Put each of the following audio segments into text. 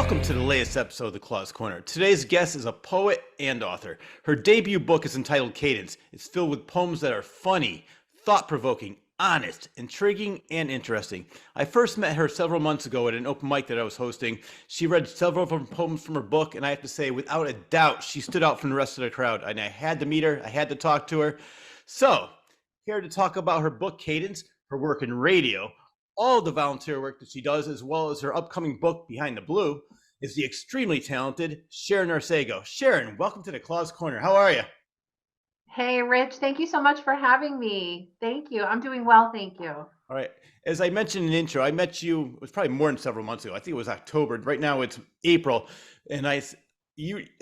Welcome to the latest episode of The Claw's Corner. Today's guest is a poet and author. Her debut book is entitled Cadence. It's filled with poems that are funny, thought-provoking, honest, intriguing, and interesting. I first met her several months ago at an open mic that I was hosting. She read several of her poems from her book, and I have to say, without a doubt, she stood out from the rest of the crowd. And I had to meet her. I had to talk to her. So, here to talk about her book, Cadence, her work in radio, all the volunteer work that she does, as well as her upcoming book, Behind the Blue, is the extremely talented Sharon Arsego. Sharon, welcome to the Claw's Corner. How are you? Hey, Rich, thank you so much for having me. Thank you. I'm doing well, thank you. All right. As I mentioned in the intro, I met you, it was probably more than several months ago. I think it was October. Right now it's April. And I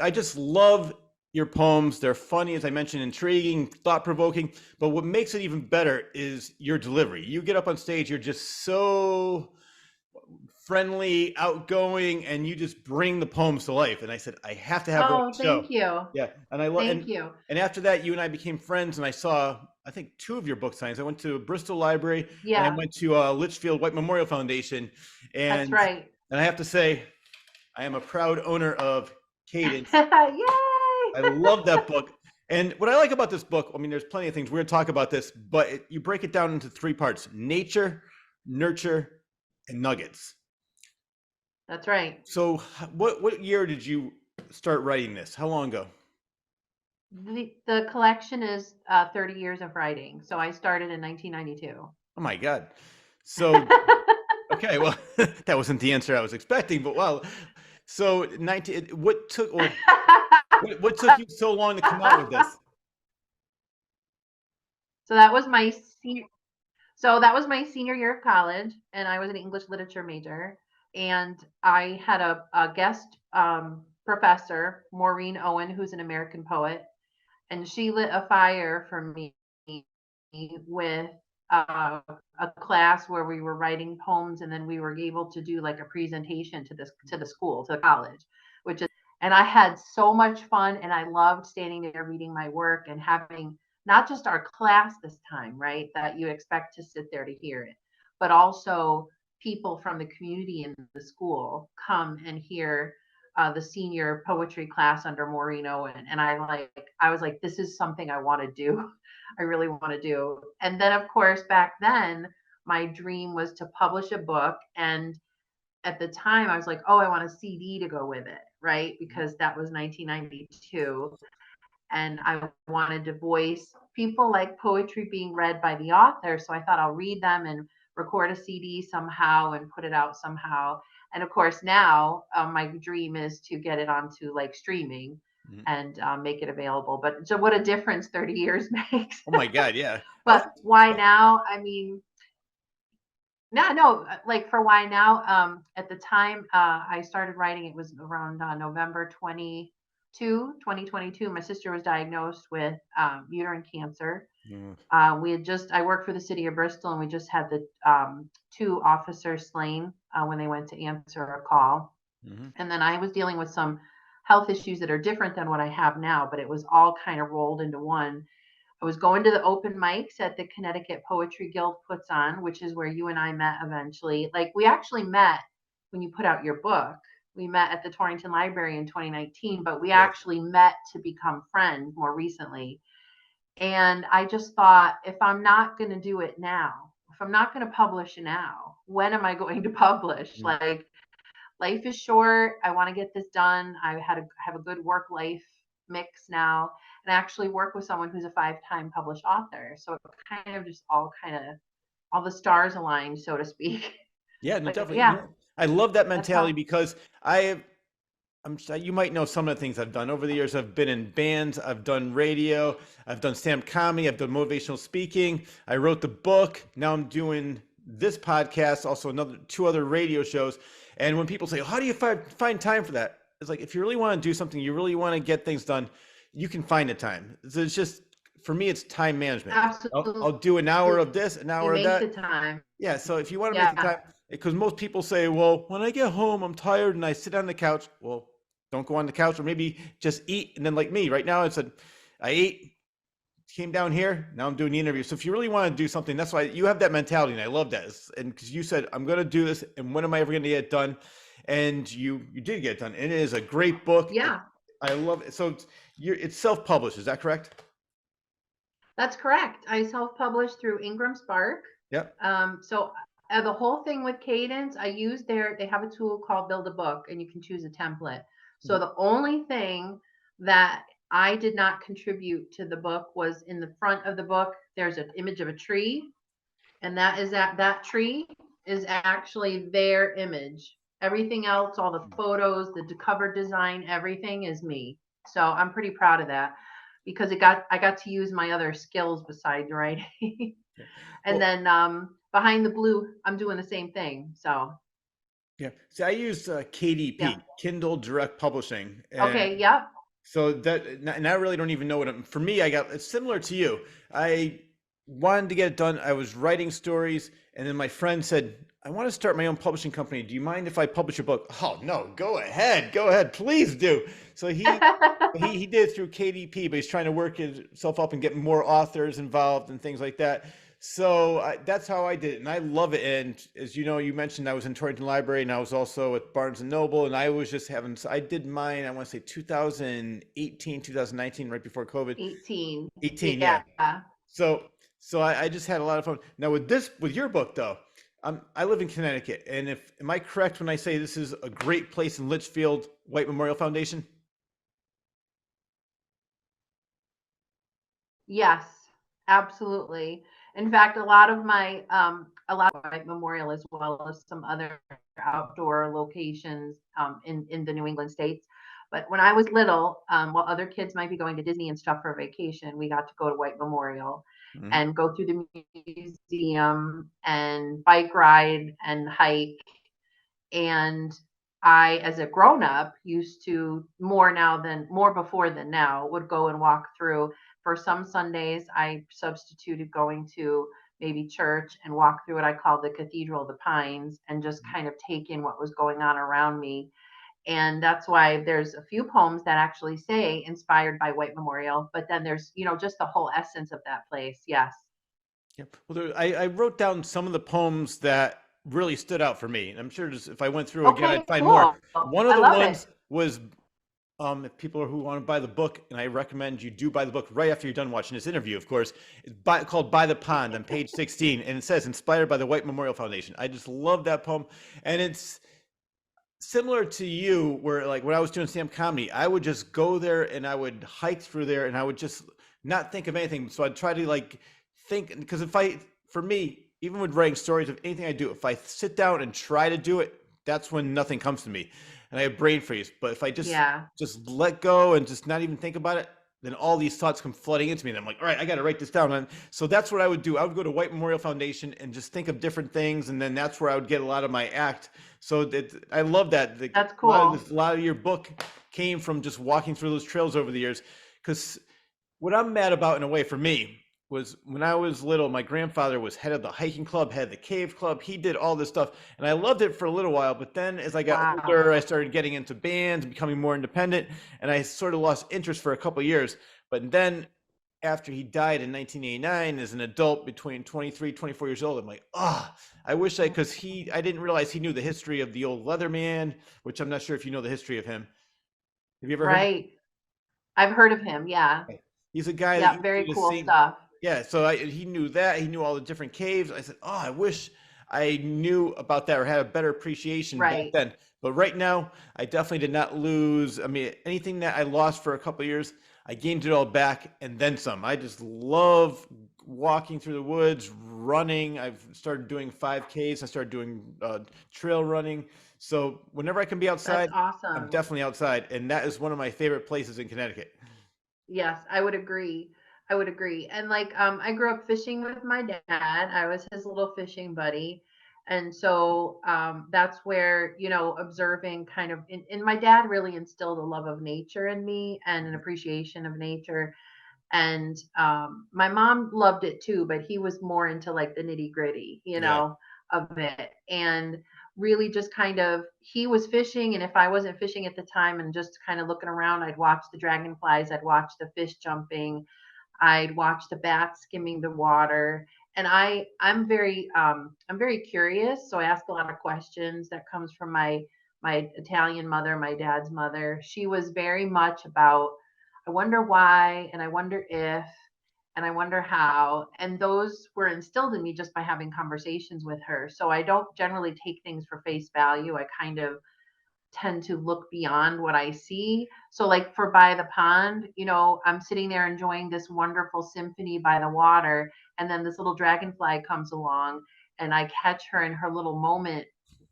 just love your poems. They're funny, as I mentioned, intriguing, thought-provoking. But what makes it even better is your delivery. You get up on stage, you're just so friendly, outgoing, and you just bring the poems to life. And I said, I have to have her on the show. Thank you. Yeah. And I love Thank you. And after that, you and I became friends, and I saw, I think, two of your book signings. I went to Bristol Library, and I went to Litchfield White Memorial Foundation. And that's right. And I have to say, I am a proud owner of Cadence. Yay! I love that book. And what I like about this book, I mean, there's plenty of things. We're going to talk about this, but you break it down into three parts: nature, nurture, and nuggets. That's right. So what year did you start writing this? How long ago? The collection is 30 years of writing. So I started in 1992. Oh my God. So, okay, well, that wasn't the answer I was expecting, but wow. So what took you so long to come out with this? So that was my senior year of college, and I was an English literature major. And I had a guest professor, Maureen Owen, who's an American poet, and she lit a fire for me with a class where we were writing poems, and then we were able to do like a presentation to the school, to the college, and I had so much fun, and I loved standing there reading my work and having not just our class this time, right, that you expect to sit there to hear it, but also people from the community in the school come and hear the senior poetry class under Maureen Owen. And I was like, this is something I want to do. I really want to do. And then, of course, back then, my dream was to publish a book. And at the time, I was like, oh, I want a CD to go with it, right? Because that was 1992. And I wanted to voice people like poetry being read by the author. So I thought I'll read them and record a CD somehow and put it out somehow. And of course, now my dream is to get it onto like streaming and make it available. But so what a difference 30 years makes. Oh my God, yeah. But why now? I mean, no, like for why now? At the time I started writing, it was around November 2022. My sister was diagnosed with uterine cancer. I worked for the city of Bristol, and we just had the two officers slain when they went to answer a call. And then I was dealing with some health issues that are different than what I have now, but it was all kind of rolled into one. I was going to the open mics that the Connecticut Poetry Guild puts on, which is where you and I met eventually. Like, we actually met when you put out your book. We met at the Torrington Library in 2019, but we actually met to become friends more recently. And I just thought, if I'm not going to do it now, if I'm not going to publish now, when am I going to publish? Like, life is short. I want to get this done. I have a good work-life mix now, and I actually work with someone who's a 5-time published author. So it kind of just all the stars aligned, so to speak. Yeah, no, definitely. Yeah. I love that mentality because you might know some of the things I've done over the years. I've been in bands, I've done radio, I've done stand-up comedy, I've done motivational speaking. I wrote the book. Now I'm doing this podcast, also two other radio shows. And when people say, how do you find time for that? It's like, if you really want to do something, you really want to get things done, you can find the time. So it's just, for me, it's time management. Absolutely. I'll do an hour of this, an hour of that. Make the time. Yeah. So if you want to make the time, because most people say, well, when I get home, I'm tired and I sit on the couch. Well, don't go on the couch, or maybe just eat. And then, like me right now, I ate, came down here, now I'm doing the interview. So if you really want to do something, that's why you have that mentality. And I love that. And because you said, I'm going to do this, and when am I ever going to get it done? and you did get it done. And it is a great book. Yeah, I love it. So it's self-published. Is that correct? that's correct. I self-published through Ingram Spark. Yep. So the whole thing with Cadence, I use they have a tool called Build a Book, and you can choose a template. So Mhm. the only thing that I did not contribute to the book was in the front of the book, there's an image of a tree, and that tree is actually their image. Everything else, all the photos, the cover design, everything is me. So I'm pretty proud of that because I got to use my other skills besides writing. Yeah. And Well, then behind the blue, I'm doing the same thing. So yeah. See, I use yeah. KDP, Kindle Direct Publishing, and Okay. Yep. so that, and I really don't even know what for me, I got, it's similar to you. I wanted to get it done. I was writing stories, and then my friend said, I want to start my own publishing company. Do you mind if I publish a book? Oh, no, go ahead, please do. So he did it through KDP, but he's trying to work himself up and get more authors involved and things like that. So that's how I did it, and I love it. And as you know, you mentioned I was in Torrington Library, and I was also at Barnes and Noble, and I was just having. I did mine. I want to say 2018, 2019, right before COVID. 18. 18, yeah. Yeah. So I just had a lot of fun. Now with your book though, I live in Connecticut, and if am I correct when I say this is a great place in Litchfield, White Memorial Foundation? Yes, absolutely. In fact, a lot of my memorial as well as some other outdoor locations in the New England states. But when I was little, while other kids might be going to Disney and stuff for vacation, we got to go to White Memorial Mhm. and go through the museum and bike ride and hike. And I, as a grown up, used to more before than now, would go and walk through. For some Sundays, I substituted going to maybe church and walk through what I called the Cathedral of the Pines and just kind of take in what was going on around me. And that's why there's a few poems that actually say inspired by White Memorial, but then there's, just the whole essence of that place. Yes. Yeah. Well, I wrote down some of the poems that really stood out for me, and I'm sure just if I went through again, I'd Okay, find more. cool. One of I the love it. ones was if people who want to buy the book, and I recommend you do buy the book right after you're done watching this interview, of course, called By the Pond on page 16. And it says, inspired by the White Memorial Foundation. I just love that poem. And it's similar to you, where like when I was doing stand-up comedy, I would just go there and I would hike through there and I would just not think of anything. So I'd try to like think, because for me, even with writing stories of anything I do, if I sit down and try to do it, that's when nothing comes to me and I have brain freeze. But if I Yeah. just let go and just not even think about it, then all these thoughts come flooding into me. And I'm like, all right, I got to write this down. And so that's what I would do. I would go to White Memorial Foundation and just think of different things. And then that's where I would get a lot of my act. So that I love that. That's cool. A lot of your book came from just walking through those trails over the years. Because what I'm mad about in a way for me was when I was little, my grandfather was head of the hiking club, head of the cave club. He did all this stuff, and I loved it for a little while. But then, as I got older, I Wow. started getting into bands, becoming more independent, and I sort of lost interest for a couple of years. But then, after he died in 1989, as an adult between 23, 24 years old, I'm like, I wish because I didn't realize he knew the history of the old Leatherman, which I'm not sure if you know the history of him. Have you ever heard? Right. I've heard of him. Yeah. He's a guy that Yeah. used to Very do the cool same. stuff. Yeah, so he knew that. He knew all the different caves. I said, "Oh, I wish I knew about that or had a better appreciation back Right. then." But right now, I definitely did not lose. I mean, anything that I lost for a couple of years, I gained it all back and then some. I just love walking through the woods, running. I've started doing 5Ks. I started doing trail running. So whenever I can be That's outside, I'm awesome. definitely outside, and that is one of my favorite places in Connecticut. Yes, I would agree. I would agree. And like I grew up fishing with my dad. I was his little fishing buddy. And so that's where, observing kind of and my dad really instilled a love of nature in me and an appreciation of nature. And my mom loved it too, but he was more into like the nitty gritty, Yeah. of it. And really just kind of, he was fishing. And if I wasn't fishing at the time and just kind of looking around, I'd watch the dragonflies, I'd watch the fish jumping, I'd watch the bats skimming the water. And I'm very curious. So I ask a lot of questions. That comes from my Italian mother, my dad's mother. She was very much about, I wonder why, and I wonder if, and I wonder how. And those were instilled in me just by having conversations with her. So I don't generally take things for face value. I kind of tend to look beyond what I see. So, like for By the Pond, I'm sitting there enjoying this wonderful symphony by the water, and then this little dragonfly comes along, and I catch her in her little moment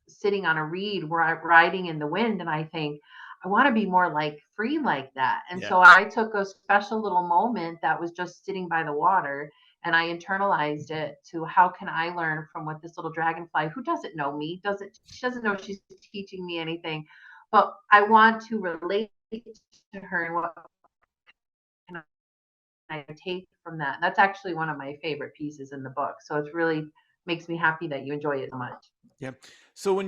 sitting on a reed where I'm riding in the wind, and I think, I want to be more like free like that. And Yeah. so I took a special little moment that was just sitting by the water, and I internalized it to, how can I learn from what this little dragonfly, who doesn't know me, she doesn't know she's teaching me anything, but I want to relate to her, and what can I take from that. That's actually one of my favorite pieces in the book. So it's really makes me happy that you enjoy it so much. Yeah. So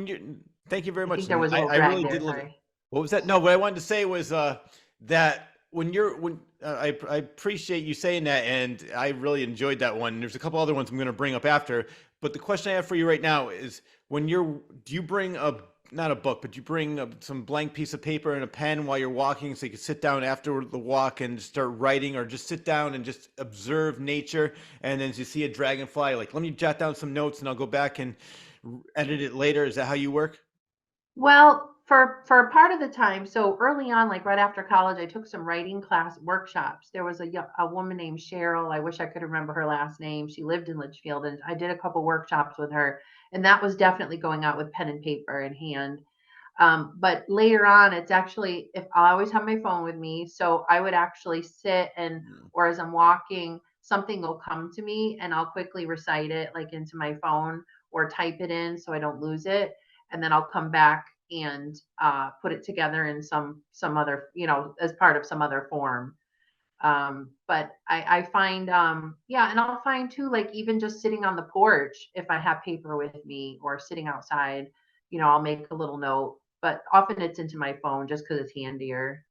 thank you very I much. think there And was a little I drag really there. did love it. Sorry. What was that? No, what I wanted to say was that I appreciate you saying that, and I really enjoyed that one. There's a couple other ones I'm going to bring up after, but the question I have for you right now is, do you bring not a book, but you bring some blank piece of paper and a pen while you're walking, so you can sit down after the walk and start writing, or just sit down and just observe nature, and then as you see a dragonfly, like, let me jot down some notes and I'll go back and edit it later. Is that how you work? Well, for a part of the time, so early on, like right after college, I took some writing class workshops. There was a woman named Cheryl. I wish I could remember her last name. She lived in Litchfield, and I did a couple workshops with her, and that was definitely going out with pen and paper in hand. But later on, it's actually, if I always have my phone with me, so I would actually sit and, Mm. or as I'm walking, something will come to me, and I'll quickly recite it like into my phone or type it in so I don't lose it, and then I'll come back and put it together in some other, as part of some other form. But I find, yeah, and I'll find too, like even just sitting on the porch, if I have paper with me, or sitting outside, I'll make a little note, but often it's into my phone just because it's handier.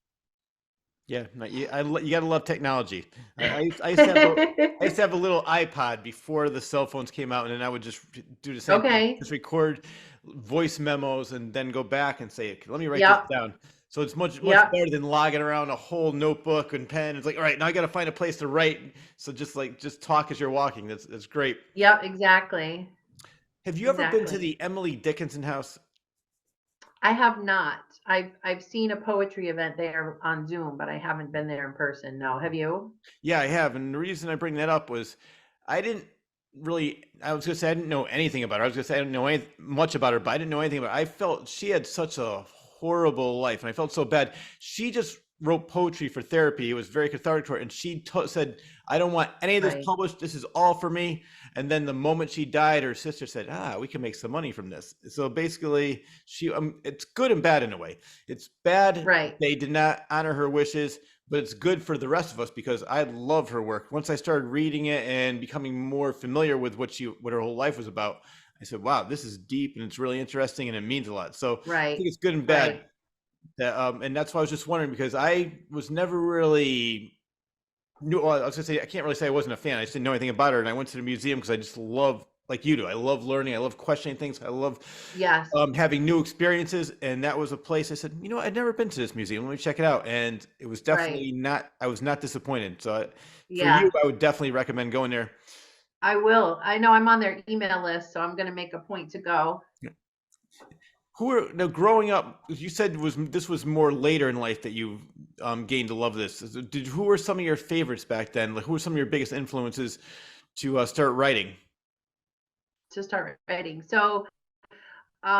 Yeah, no, you gotta love technology. I used to have I used to have a little iPod before the cell phones came out, and then I would just do the same thing, Okay. just record voice memos, and then go back and say, "Okay, let me write this Yep. down." So it's much Yep. better than logging around a whole notebook and pen. It's like, all right, now I got to find a place to write. So just talk as you're walking. That's great. Yep. Exactly. Have you ever been to Exactly. the Emily Dickinson house? I have not. I've seen a poetry event there on Zoom, but I haven't been there in person. No. Have you? Yeah, I have. And the reason I bring that up was I didn't I was going to say I didn't know anything about her. I was going to say I didn't know much about her, but I didn't know anything about her. I felt she had such a horrible life, and I felt so bad. She just wrote poetry for therapy. It was very cathartic to her. And she said, I don't want any of this Right. published. This is all for me. And then the moment she died, her sister said, we can make some money from this. So basically, it's good and bad in a way. It's bad Right. they did not honor her wishes, but it's good for the rest of us because I love her work. Once I started reading it and becoming more familiar with what her whole life was about, I said, "Wow, this is deep and it's really interesting and it means a lot." So I Right. think it's good and bad. Right. And that's why I was just wondering because I was never really knew. Well, I was gonna say I can't really say I wasn't a fan. I just didn't know anything about her, and I went to the museum because I just love, like you do. I love learning. I love questioning things. I love Yes. having new experiences, and that was a place I said, I'd never been to this museum. Let me check it out, and it was Right. definitely not. I was not disappointed. So for you, Yeah. I would definitely recommend going there. I will. I know I'm on their email list, so I'm going to make a point to go. Who are now growing up? You said this was more later in life that you gained to love this. Who were some of your favorites back then? Like, who were some of your biggest influences to start writing? To start writing. So there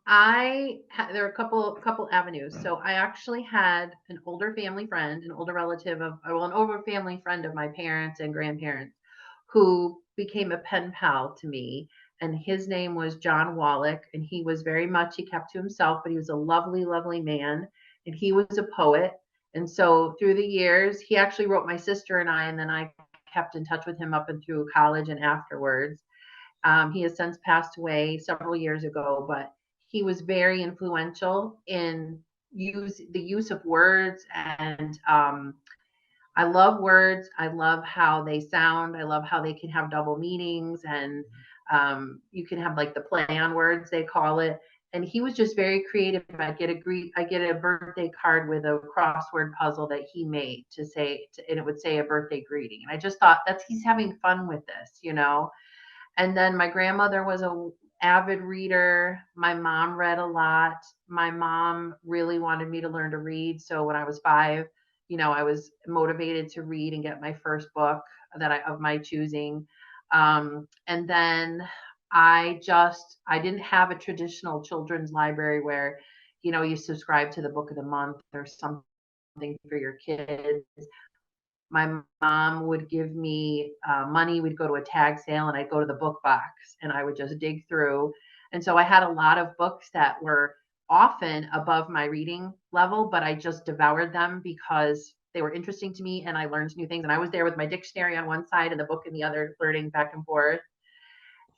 are a couple avenues. So I actually had an older family friend, an older relative of, well, an older family friend of my parents and grandparents, who became a pen pal to me. And his name was John Wallach, and he kept to himself, but he was a lovely, lovely man, and he was a poet. And so through the years, he actually wrote my sister and I, and then I kept in touch with him up and through college and afterwards. He has since passed away several years ago, but he was very influential in the use of words. And I love words. I love how they sound. I love how they can have double meanings, and you can have like the play on words, they call it. and he was just very creative. I get a birthday card with a crossword puzzle that he made and it would say a birthday greeting. And I just thought he's having fun with this, you know. And then my grandmother was a avid reader. My mom read a lot. My mom really wanted me to learn to read. So when I was 5, you know, I was motivated to read and get my first book of my choosing. And then I didn't have a traditional children's library where, you know, you subscribe to the book of the month or something for your kids. My mom would give me money. We'd go to a tag sale and I'd go to the book box and I would just dig through. And so I had a lot of books that were often above my reading level, but I just devoured them because they were interesting to me and I learned new things. And I was there with my dictionary on one side and the book in the other, learning back and forth.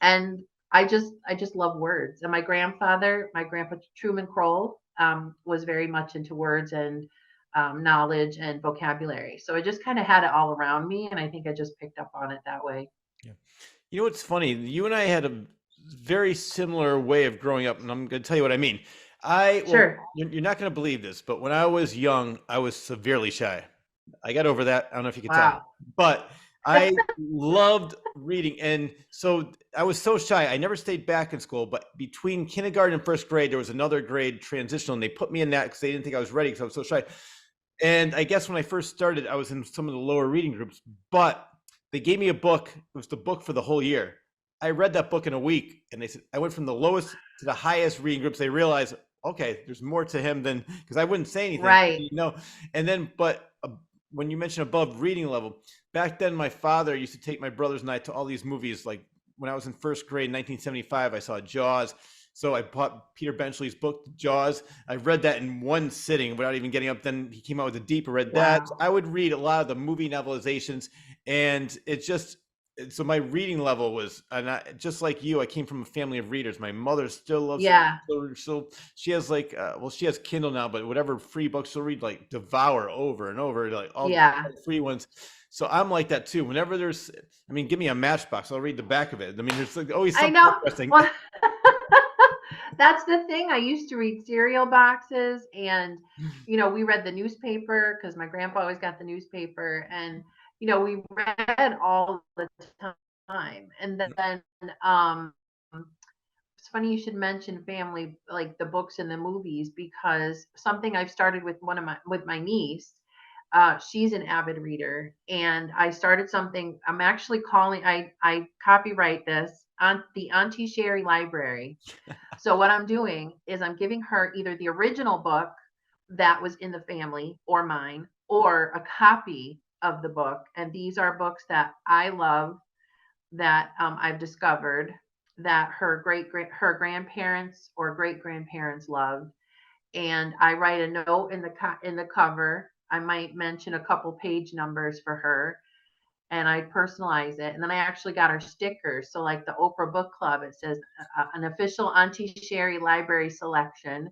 And I just love words. And my grandpa Truman Kroll, was very much into words and knowledge and vocabulary. So I just kind of had it all around me, and I think I just picked up on it that way. Yeah. You know what's funny? You and I had a very similar way of growing up, and I'm going to tell you what I mean. Sure. You're not going to believe this, but when I was young, I was severely shy. I got over that. I don't know if you could tell, Wow. but I loved reading. And so I was so shy. I never stayed back in school, but between kindergarten and first grade, there was another grade transitional, and they put me in that because they didn't think I was ready because I was so shy. And I guess when I first started, I was in some of the lower reading groups, but they gave me a book. It was the book for the whole year. I read that book in a week, and they said I went from the lowest to the highest reading groups. They realized, okay, there's more to him than, because I wouldn't say anything. Right. You know, and then, but when you mention above reading level, back then my father used to take my brothers and I to all these movies. Like when I was in first grade, 1975, I saw Jaws. So I bought Peter Benchley's book, Jaws. I read that in one sitting without even getting up. Then he came out with a deeper, read that. Wow. I would read a lot of the movie novelizations, and it's just, so my reading level was, and just like you, I came from a family of readers. My mother still loves to Yeah. read, so she has like, well, she has Kindle now, but whatever free books she'll read, like devour over and over, like all Yeah. the free ones. So I'm like that too. Whenever there's, I mean, give me a Matchbox, I'll read the back of it. I mean, there's like always I something know. interesting. Well, that's the thing. I used to read cereal boxes, and you know, we read the newspaper because my grandpa always got the newspaper, and you know, we read all the time. And then it's funny you should mention family, like the books and the movies, because something I've started with with my niece. She's an avid reader, and I started something. I'm actually calling. I copyright this on the Auntie Sherry Library. So what I'm doing is I'm giving her either the original book that was in the family or mine, or a copy of the book. And these are books that I love, that I've discovered that her grandparents or great grandparents loved. And I write a note in the cover. I might mention a couple page numbers for her, and I personalize it. And then I actually got her stickers. So like the Oprah Book Club, it says an official Auntie Sherry Library selection.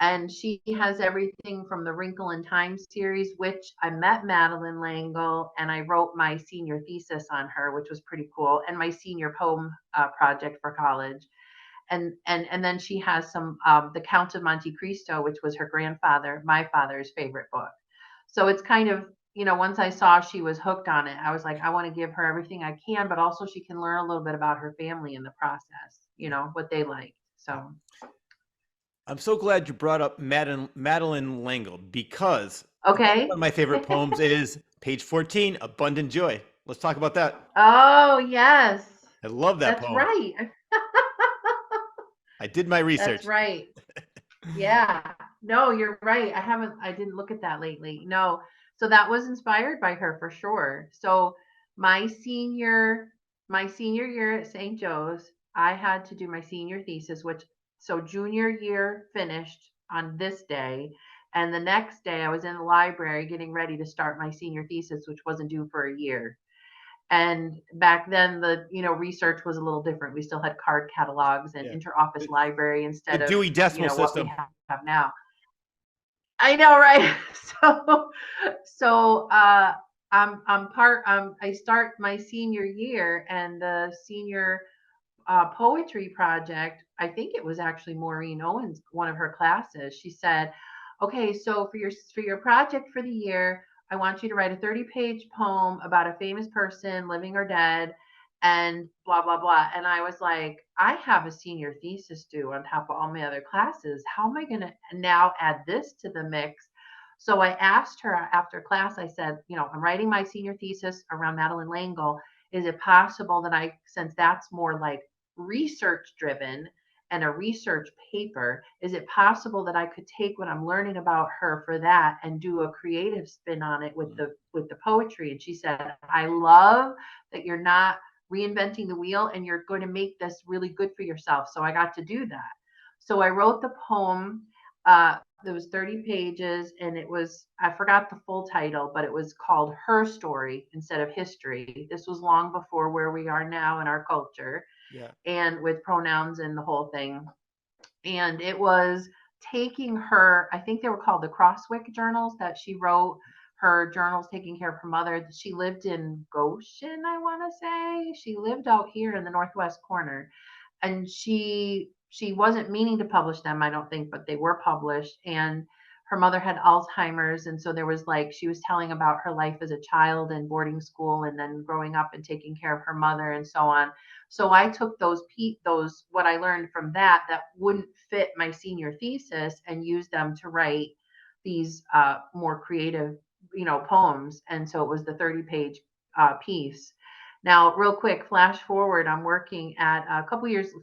And she has everything from the Wrinkle in Time series, which I met Madeline Langle and I wrote my senior thesis on her, which was pretty cool, and my senior poem project for college. And then she has some the Count of Monte Cristo, which was my father's favorite book. So it's kind of, you know, once I saw she was hooked on it, I was like, I want to give her everything I can, but also she can learn a little bit about her family in the process, you know, what they like. So I'm so glad you brought up Madeline Langle, because okay. one of my favorite poems is page 14, Abundant Joy. Let's talk about that. Oh yes, I love that that's poem. right. I did my research. That's right. Yeah. No, you're right. I didn't look at that lately. No. So that was inspired by her for sure. So my senior my senior year at St. Joe's, I had to do my senior thesis, which so junior year finished on this day. And the next day I was in the library getting ready to start my senior thesis, which wasn't due for a year. And back then the, you know, research was a little different. We still had card catalogs and Yeah. interoffice library The instead of, Dewey you Decimal know, what we System. have now. I know, right? So so I start my senior year, and the senior poetry project, I think it was actually Maureen Owens, one of her classes. She said, "Okay, so for your project for the year, I want you to write a 30-page poem about a famous person, living or dead, and blah blah blah." And I was like, "I have a senior thesis due on top of all my other classes. How am I going to now add this to the mix?" So I asked her after class, I said, "I'm writing my senior thesis around Madeline Langle. Is it possible that since that's more like research driven and a research paper, is it possible that I could take what I'm learning about her for that and do a creative spin on it with the poetry?" And she said, "I love that you're not reinventing the wheel and you're going to make this really good for yourself." So I got to do that. So I wrote the poem. There was 30 pages, and I forgot the full title, but it was called Her Story instead of History. This was long before where we are now in our culture, Yeah. and with pronouns and the whole thing. And it was taking her, I think they were called the Crosswick journals that she wrote, her journals taking care of her mother. She lived in Goshen, I want to say. She lived out here in the northwest corner, and she wasn't meaning to publish them, I don't think, but they were published. And her mother had Alzheimer's, and so there was like, she was telling about her life as a child in boarding school and then growing up and taking care of her mother and so on. So I took those what I learned from that wouldn't fit my senior thesis and used them to write these more creative, poems. And so it was the 30-page piece. Now, real quick, flash forward, I'm working at a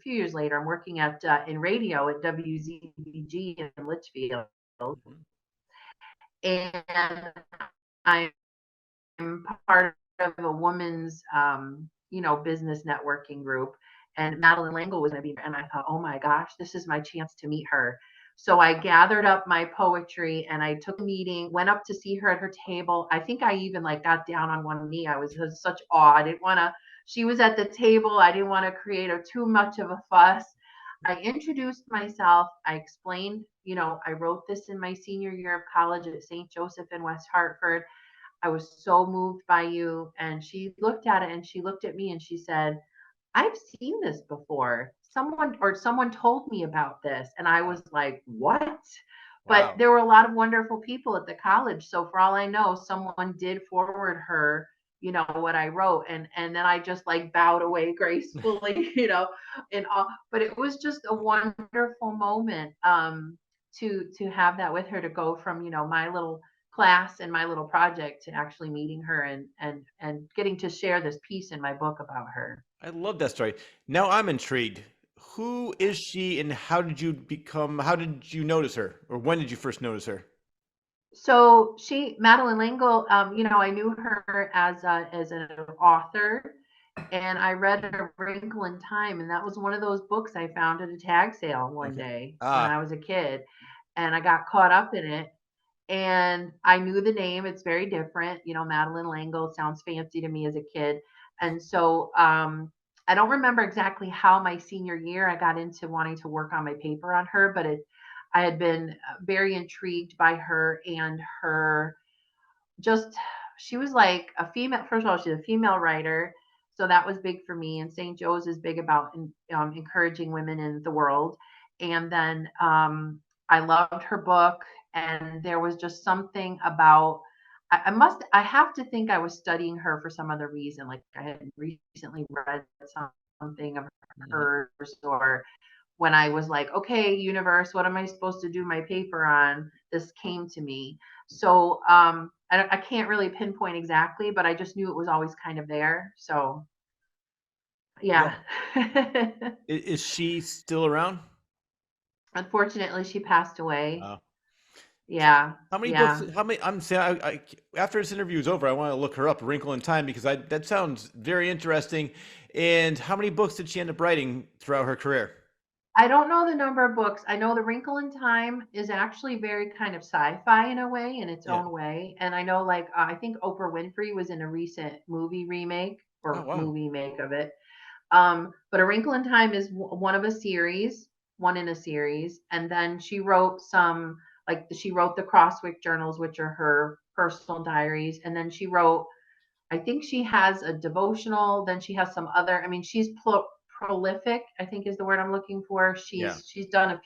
few years later, I'm working at in radio at WZBG in Litchfield, Mhm. and I'm part of a woman's, business networking group. And Madeline Langle was going to be there. And I thought, oh my gosh, this is my chance to meet her. So I gathered up my poetry and I took a meeting, went up to see her at her table. I think I even like got down on one knee. I was in such awe. I didn't want to, she was at the table. I didn't want to create too much of a fuss. I introduced myself. I explained, I wrote this in my senior year of college at St. Joseph in West Hartford. I was so moved by you. And she looked at it and she looked at me and she said, "I've seen this before. Someone told me about this." And I Wow. was like, "What?" But Wow. there were a lot of wonderful people at the college. So for all I know, someone did forward her, what I wrote. And then I just like bowed away gracefully, and all. But it was just a wonderful moment to have that with her, to go from, my little class and my little project to actually meeting her and getting to share this piece in my book about her. I love that story. Now I'm intrigued. Who is she and how did you notice her? Or when did you first notice her? So Madeline Langle, I knew her as an author, and I read A Wrinkle in Time, and that was one of those books I found at a tag sale one Okay. day when Ah, I was a kid, and I got caught up in it. And I knew the name. It's very different. Madeline Langle sounds fancy to me as a kid. And so I don't remember exactly how my senior year I got into wanting to work on my paper on her, but I had been very intrigued by her and her just, she was like a female. First of all, she's a female writer. So that was big for me. And St. Joe's is big about encouraging women in the world. And then I loved her book. And there was just something about, I have to think I was studying her for some other reason. Like I had recently read something of mhm. hers, or when I was like, okay, universe, what am I supposed to do my paper on? This came to me. So I can't really pinpoint exactly, but I just knew it was always kind of there. So Yeah. yeah. Is she still around? Unfortunately, she passed away. Wow. So Yeah. how many books? Yeah. How many? I'm saying, after this interview is over, I want to look her up, Wrinkle in Time, because that sounds very interesting. And how many books did she end up writing throughout her career? I don't know the number of books. I know The Wrinkle in Time is actually very kind of sci-fi in a way, in its Yeah. own way. And I know, like, I think Oprah Winfrey was in a recent movie remake Oh or wow. movie make of it. But A Wrinkle in Time is one of a series, one in a series. And then she wrote she wrote the Crosswick journals, which are her personal diaries. And then I think she has a devotional. Then she has some other, I mean, she's prolific, I think is the word I'm looking for. Yeah. She's done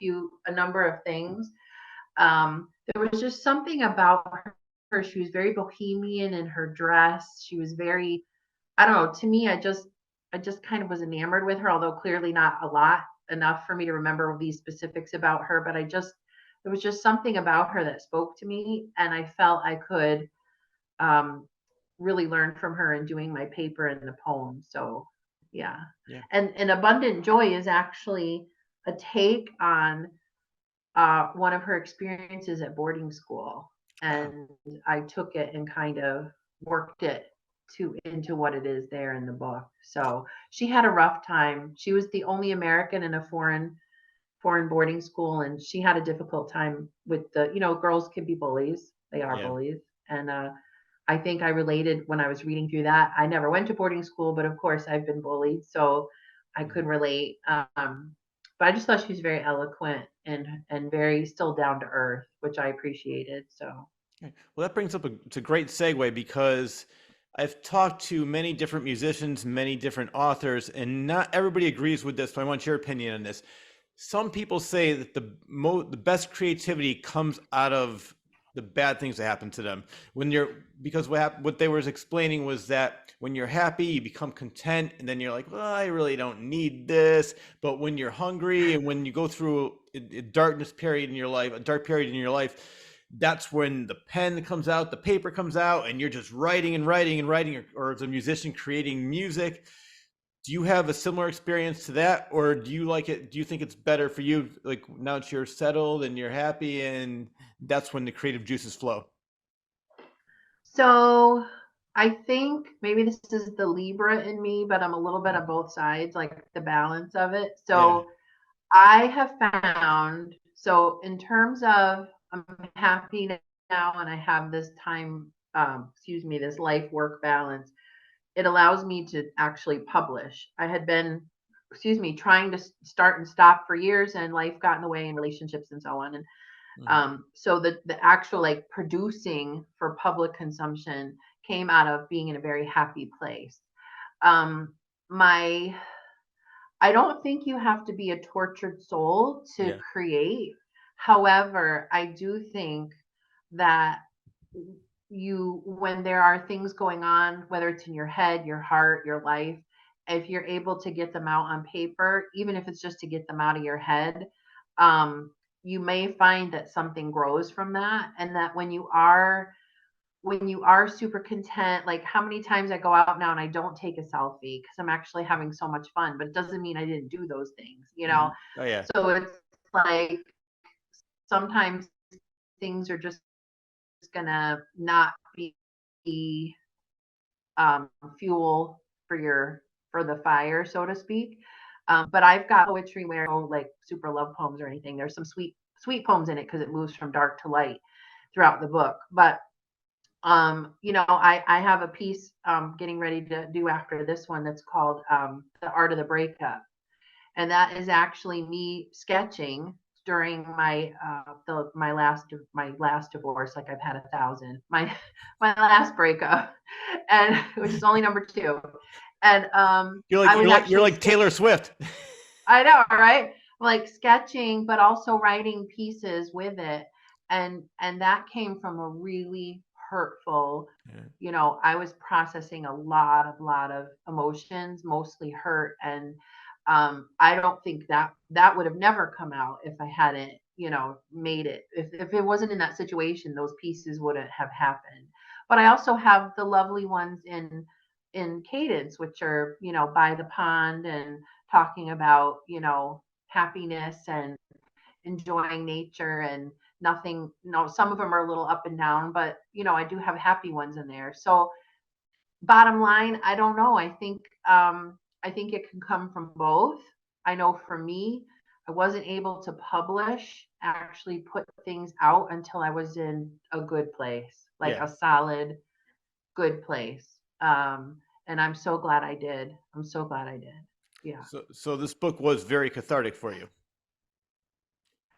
a number of things. There was just something about her. She was very bohemian in her dress. She was very, I don't know, to me, I just kind of was enamored with her, although clearly not a lot enough for me to remember these specifics about her. But there was just something about her that spoke to me, and I felt I could um, really learn from her in doing my paper and the poem. So, yeah. Yeah. And Abundant Joy is actually a take on one of her experiences at boarding school, Ah, and I took it and kind of worked it into what it is there in the book. So she had a rough time. She was the only American in a foreign boarding school, and she had a difficult time with girls can be bullies. They are yeah. bullies, and I think I related when I was reading through that. I never went to boarding school, but of course I've been bullied, so I Mhm. could relate. But I just thought she was very eloquent and very still down to earth, which I appreciated. So Okay. Well, that brings up it's a great segue because I've talked to many different musicians, many different authors, and not everybody agrees with this. So I want your opinion on this. Some people say that the best creativity comes out of the bad things that happen to them. When you're because what they were explaining was that when you're happy, you become content, and then you're like, well, I really don't need this. But when you're hungry and when you go through a darkness period in your life, a dark period in your life, that's when the pen comes out, the paper comes out, and you're just writing and writing and writing, or as a musician creating music. Do you have a similar experience to that, or do you like it? Do you think it's better for you, like now that you're settled and you're happy, and that's when the creative juices flow? so I think maybe this is the Libra in me, but I'm a little bit Yeah, of both sides, like the balance of it. yeah, So I have found, so in terms of I'm happy now and I have this time, this life work balance, it allows me to actually publish. I had been, trying to start and stop for years, and life got in the way and relationships and so on. And mhm, so the actual like producing for public consumption came out of being in a very happy place. Um, my I don't think you have to be a tortured soul to yeah, create. However, I do think that when there are things going on, whether it's in your head, your heart, your life, if you're able to get them out on paper, even if it's just to get them out of your head, um, you may find that something grows from that. And that when you are super content, like how many times I go out now and I don't take a selfie because I'm actually having so much fun, but it doesn't mean I didn't do those things, you know? mhm. Oh yeah, So it's like sometimes things are just gonna not be um, fuel for the fire, so to speak. But I've got poetry where like super love poems or anything. There's some sweet poems in it because it moves from dark to light throughout the book. But I have a piece getting ready to do after this one that's called The Art of the Breakup. And that is actually me sketching during my last divorce. Like I've had 1,000. My last breakup, and which is only number two. And I was you're actually like Taylor Swift. I know, right? Like sketching, but also writing pieces with it. And that came from a really hurtful, Yeah, I was processing a lot of emotions, mostly hurt. And I don't think that would have never come out if I hadn't, made it. If it wasn't in that situation, those pieces wouldn't have happened. But I also have the lovely ones in Cadence, which are, by the pond and talking about, happiness and enjoying nature and nothing, some of them are a little up and down, but I do have happy ones in there. So bottom line, I don't know. I think it can come from both. I know for me, I wasn't able to actually put things out until I was in a good place, like yeah. a solid good place. And I'm so glad I did. I'm so glad I did. Yeah. So this book was very cathartic for you.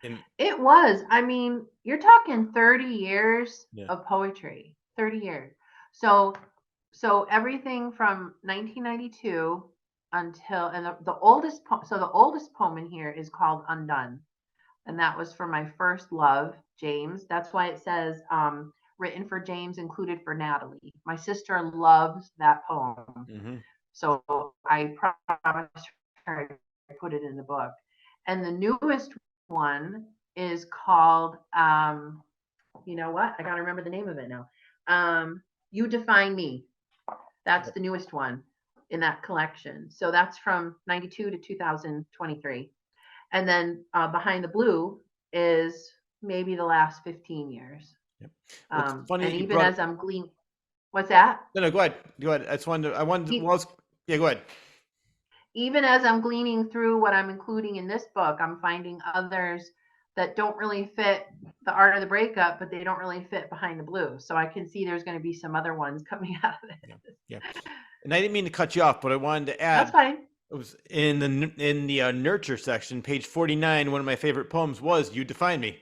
And It was. I mean, you're talking 30 years yeah, of poetry. 30 years. So everything from 1992 until, and the oldest so the oldest poem in here is called Undone, and that was for my first love, James. That's why it says written for James, included for Natalie. My sister loves that poem, Mm-hmm. so I promised her to put it in the book. And the newest one is called you know what? I gotta remember the name of it now. You Define Me. That's the newest one in that collection. So that's from 92 to 2023. And then Behind the Blue is maybe the last 15 years. Yep. Well, it's funny And that you even brought it. as I'm gleaning, what's that? No, no, go ahead. Go ahead. Well, yeah, go ahead. Even as I'm gleaning through what I'm including in this book, I'm finding others that don't really fit the art of the breakup, but they don't really fit Behind the Blue. So I can see there's going to be some other ones coming out of Yeah. it. Yeah. And I didn't mean to cut you off, but I wanted to That's add, fine. it was in the nurture section, page 49. One of my favorite poems was "You Define Me,"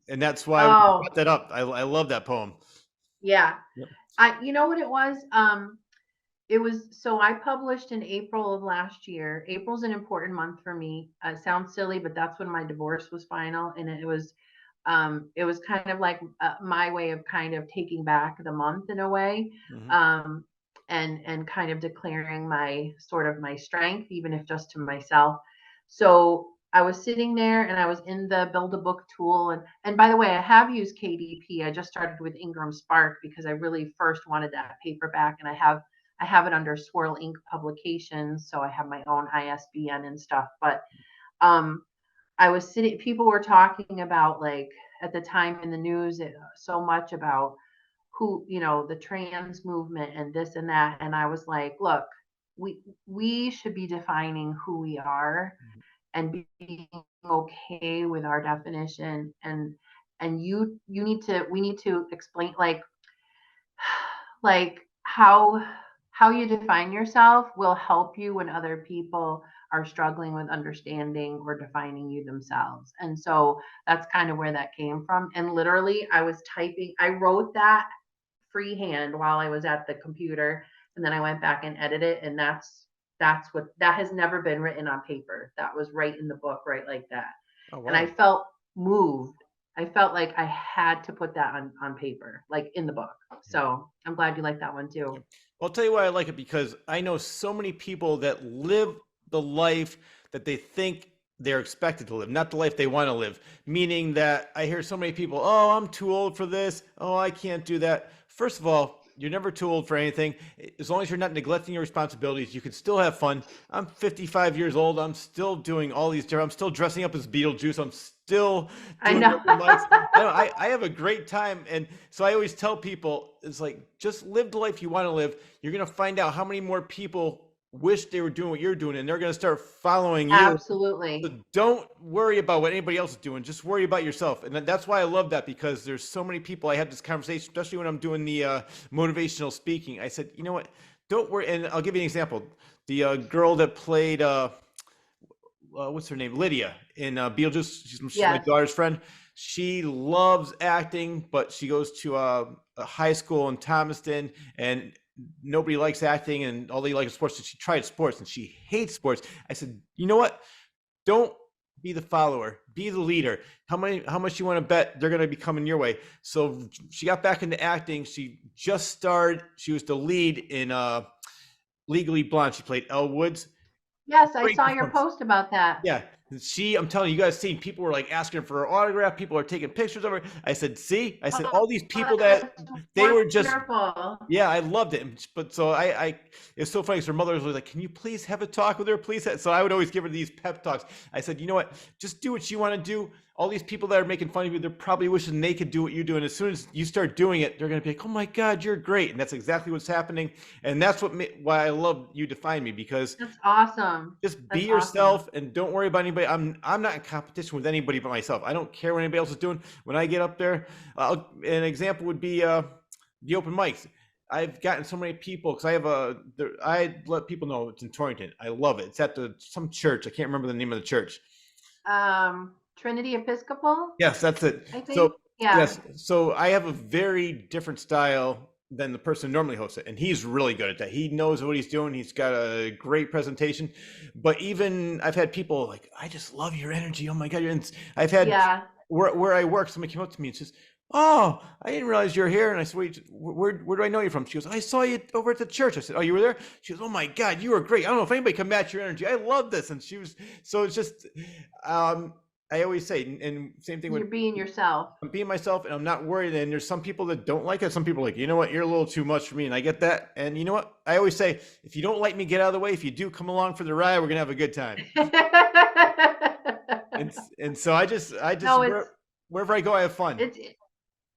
and that's why I Oh, brought that up. I love that poem. yeah. Yep. You know what it was? It was, so I published in April of last year. April's an important month for me. It sounds silly, but that's when my divorce was final, and it was kind of like my way of kind of taking back the month in a way, Mm-hmm. um, and kind of declaring my sort of my strength, even if just to myself. So I was sitting there and I was in the Build a Book tool, and by the way, I have used KDP. I just started with Ingram Spark because I really first wanted that paperback, and I have it under Swirl Ink Publications, so I have my own ISBN and stuff. But um, I was sitting, people were talking about, like, at the time in the news, so much about who, the trans movement and this and that. And I was like, look, we should be defining who we are and being okay with our definition. And you need to, we need to explain, like how you define yourself will help you when other people are struggling with understanding or defining you themselves. And so that's kind of where that came from. And literally I wrote that freehand while I was at the computer, and then I went back and edited it, and that has never been written on paper. That was right in the book, right like that. Oh And I wow. felt moved. I felt like I had to put that on paper, like in the book. So I'm glad you like that one too. Yep. Well, I'll tell you why I like it, because I know so many people that live the life that they think they're expected to live, not the life they want to live. Meaning that I hear so many people, oh, I'm too old for this. Oh, I can't do that. First of all, you're never too old for anything. As long as you're not neglecting your responsibilities, you can still have fun. I'm 55 years old. I'm still doing all these different, I'm still dressing up as Beetlejuice. I'm still I doing know. open mics. I have a great time. And so I always tell people, it's like, just live the life you want to live. You're going to find out how many more people wish they were doing what you're doing, and they're going to start following you. So Absolutely. don't worry about what anybody else is doing. Just worry about yourself. And that's why I love that, because there's so many people I have this conversation, especially when I'm doing the motivational speaking. I said, you know what? Don't worry. And I'll give you an example. The girl that played what's her name? Lydia in Beetlejuice. She's my Yes. daughter's friend. She loves acting, but she goes to a high school in Thomaston, and nobody likes acting, and all they like is sports. So she tried sports, and she hates sports. I said, you know what? Don't be the follower, be the leader. How much you want to bet they're going to be coming your way? So she got back into acting. She just started. She was the lead in Legally Blonde. She played Elle Woods. Yes, I Great saw your performance. post about that. Yeah. I'm telling you, you guys seen people were like asking for her autograph. People are taking pictures of her. I said, see, I said, Oh, all these people that that's they were just, wonderful. yeah, I loved it. But so it's so funny. 'Cause her mother was like, can you please have a talk with her? Please. So I would always give her these pep talks. I said, you know what? Just do what you want to do. All these people that are making fun of you, they're probably wishing they could do what you do. And as soon as you start doing it, they're going to be like, oh my God, you're great. And that's exactly what's happening. And that's why I love You Define Me, because That's awesome. just be That's awesome. yourself and don't worry about anybody. I'm not in competition with anybody but myself. I don't care what anybody else is doing. When I get up there, an example would be the open mics. I've gotten so many people because I let people know it's in Torrington. I love it. It's at some church. I can't remember the name of the church. Trinity Episcopal, Yes, that's it. I So think. Yeah. yes, so I have a very different style than the person who normally hosts it. And he's really good at that. He knows what he's doing. He's got a great presentation. But even I've had people like, I just love your energy. Oh my God. I've had Yeah. where I work, somebody came up to me and says, "Oh, I didn't realize you're here." And I said, "Wait, where do I know you from?" She goes, "I saw you over at the church." I said, "Oh, you were there?" She goes, "Oh my God, you were great. I don't know if anybody can match your energy. I love this." And she was, so it's just, I always say, and same thing with You're being yourself. I'm being myself and I'm not worried. And there's some people that don't like it. Some people are like, you know what, you're a little too much for me. And I get that. And you know what? I always say, if you don't like me, get out of the way. If you do come along for the ride, we're gonna have a good time. And so I just No, it's wherever I go, I have fun. it's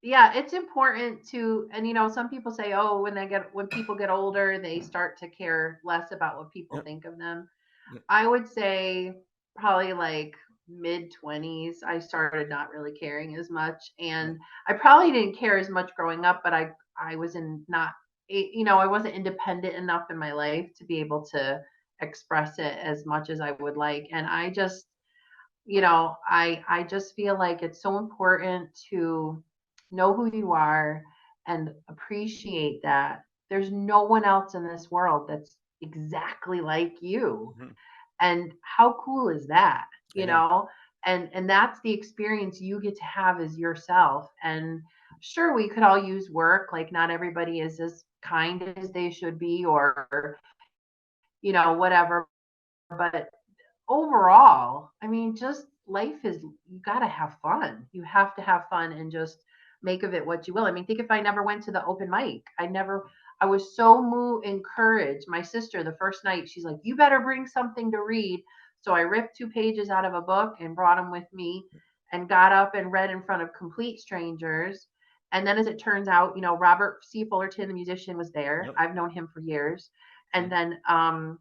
yeah, it's important to, and some people say, oh, when people get older, they start to care less about what people Yep. think of them. Yep. I would say probably like mid 20s, I started not really caring as much. Yep. And I probably didn't care as much growing up, but I was in not, I wasn't independent enough in my life to be able to express it as much as I would like. And I just, I just feel like it's so important to know who you are and appreciate that there's no one else in this world that's exactly like you. Mhm. And how cool is that? I You know. know, and that's the experience you get to have as yourself. And sure, we could all use work, like not everybody is as kind as they should be, or whatever. But overall, I mean, just life is, you got to have fun. You have to have fun and just make of it what you will. I mean, think if I never went to the open mic, I was so encouraged. My sister, the first night, she's like, you better bring something to read. So I ripped 2 pages out of a book and brought them with me and got up and read in front of complete strangers. And then, as it turns out, Robert C. Fullerton, the musician, was there. Yep. I've known him for years. And Mhm. then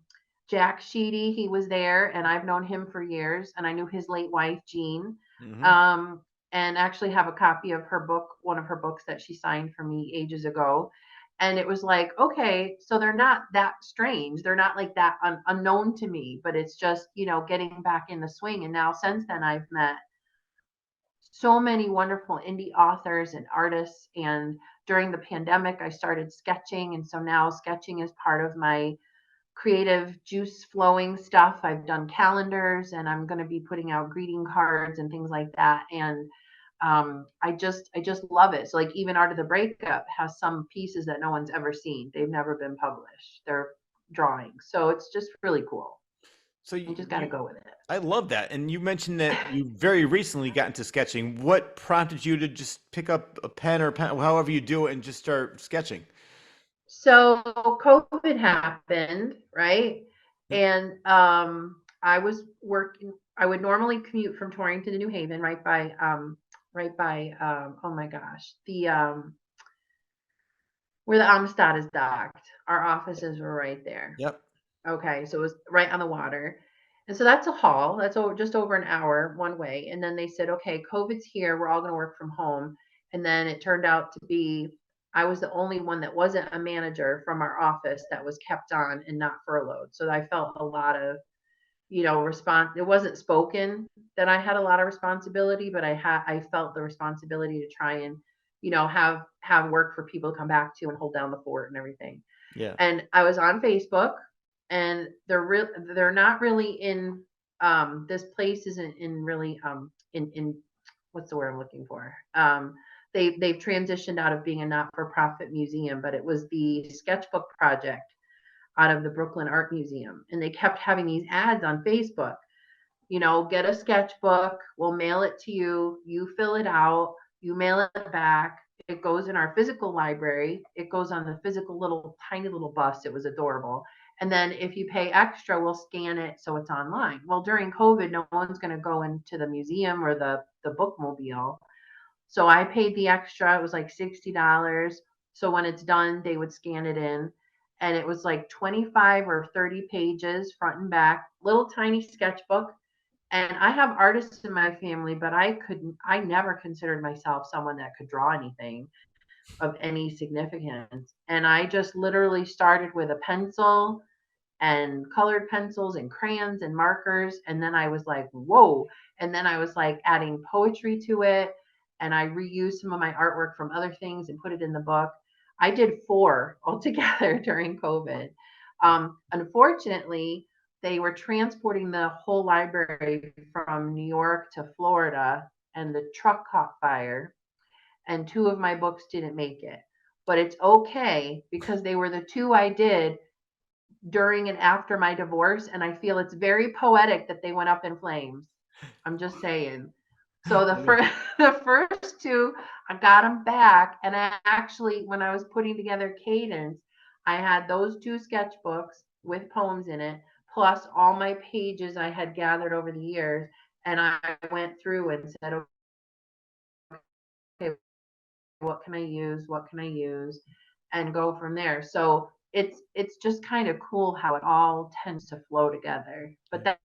Jack Sheedy, he was there, and I've known him for years, and I knew his late wife, Jean, Mhm. um, and actually have a copy of her book, one of her books that she signed for me ages ago. And it was like, okay, so they're not that strange. They're not like that unknown to me, but it's just, getting back in the swing. And now since then, I've met so many wonderful indie authors and artists. And during the pandemic, I started sketching. And so now sketching is part of my creative juice flowing stuff. I've done calendars and I'm going to be putting out greeting cards and things like that. And I just love it. So like even Art of the Breakup has some pieces that no one's ever seen. They've never been published. They're drawings. So it's just really cool. So You just got to go with I love that. And you mentioned that you very recently got into sketching. What prompted you to just pick up a pen or pen, however you do it, and just start sketching? So COVID happened, right? Yep. And I was working. I would normally commute from Torrington to New Haven, oh my gosh, the where the Amistad is docked. Our offices were right there. Yep. Okay, so it was right on the water. And so that's a haul. That's just over an hour one way. And then they said, okay, COVID's here. We're all going to work from home. And then it turned out to be I was the only one that wasn't a manager from our office that was kept on and not furloughed. So I felt a lot of, response. It wasn't spoken that I had a lot of responsibility, but I felt the responsibility to try and, have work for people to come back to and hold down the fort and everything. Yeah. And I was on Facebook, and they're not really in this place isn't in really in what's the word I'm looking for? They've transitioned out of being a not-for-profit museum, but it was the sketchbook project out of the Brooklyn Art Museum, and they kept having these ads on Facebook. Get a sketchbook, we'll mail it to you, you fill it out, you mail it back. It goes in our physical library. It goes on the physical little tiny little bus. It was adorable. And then if you pay extra, we'll scan it so it's online. Well, during COVID, no one's going to go into the museum or the bookmobile. So I paid the extra. It was like $60. So when it's done, they would scan it in. And it was like 25 or 30 pages front and back, little tiny sketchbook. And I have artists in my family, but I never considered myself someone that could draw anything of any significance. And I just literally started with a pencil and colored pencils and crayons and markers. And then I was like, whoa. And then I was like adding poetry to it. And I reused some of my artwork from other things and put it in the book. I did 4 altogether during COVID. Unfortunately, they were transporting the whole library from New York to Florida, and the truck caught fire, and 2 of my books didn't make it. But it's okay because they were the 2 I did during and after my divorce, and I feel it's very poetic that they went up in flames. I'm just saying. So the first the first 2, I got them back, and I actually, when I was putting together Cadence, I had those 2 sketchbooks with poems in it, plus all my pages I had gathered over the years, and I went through and said, okay, what can I use? What can I use? And go from there. So it's just kind of cool how it all tends to flow together. But that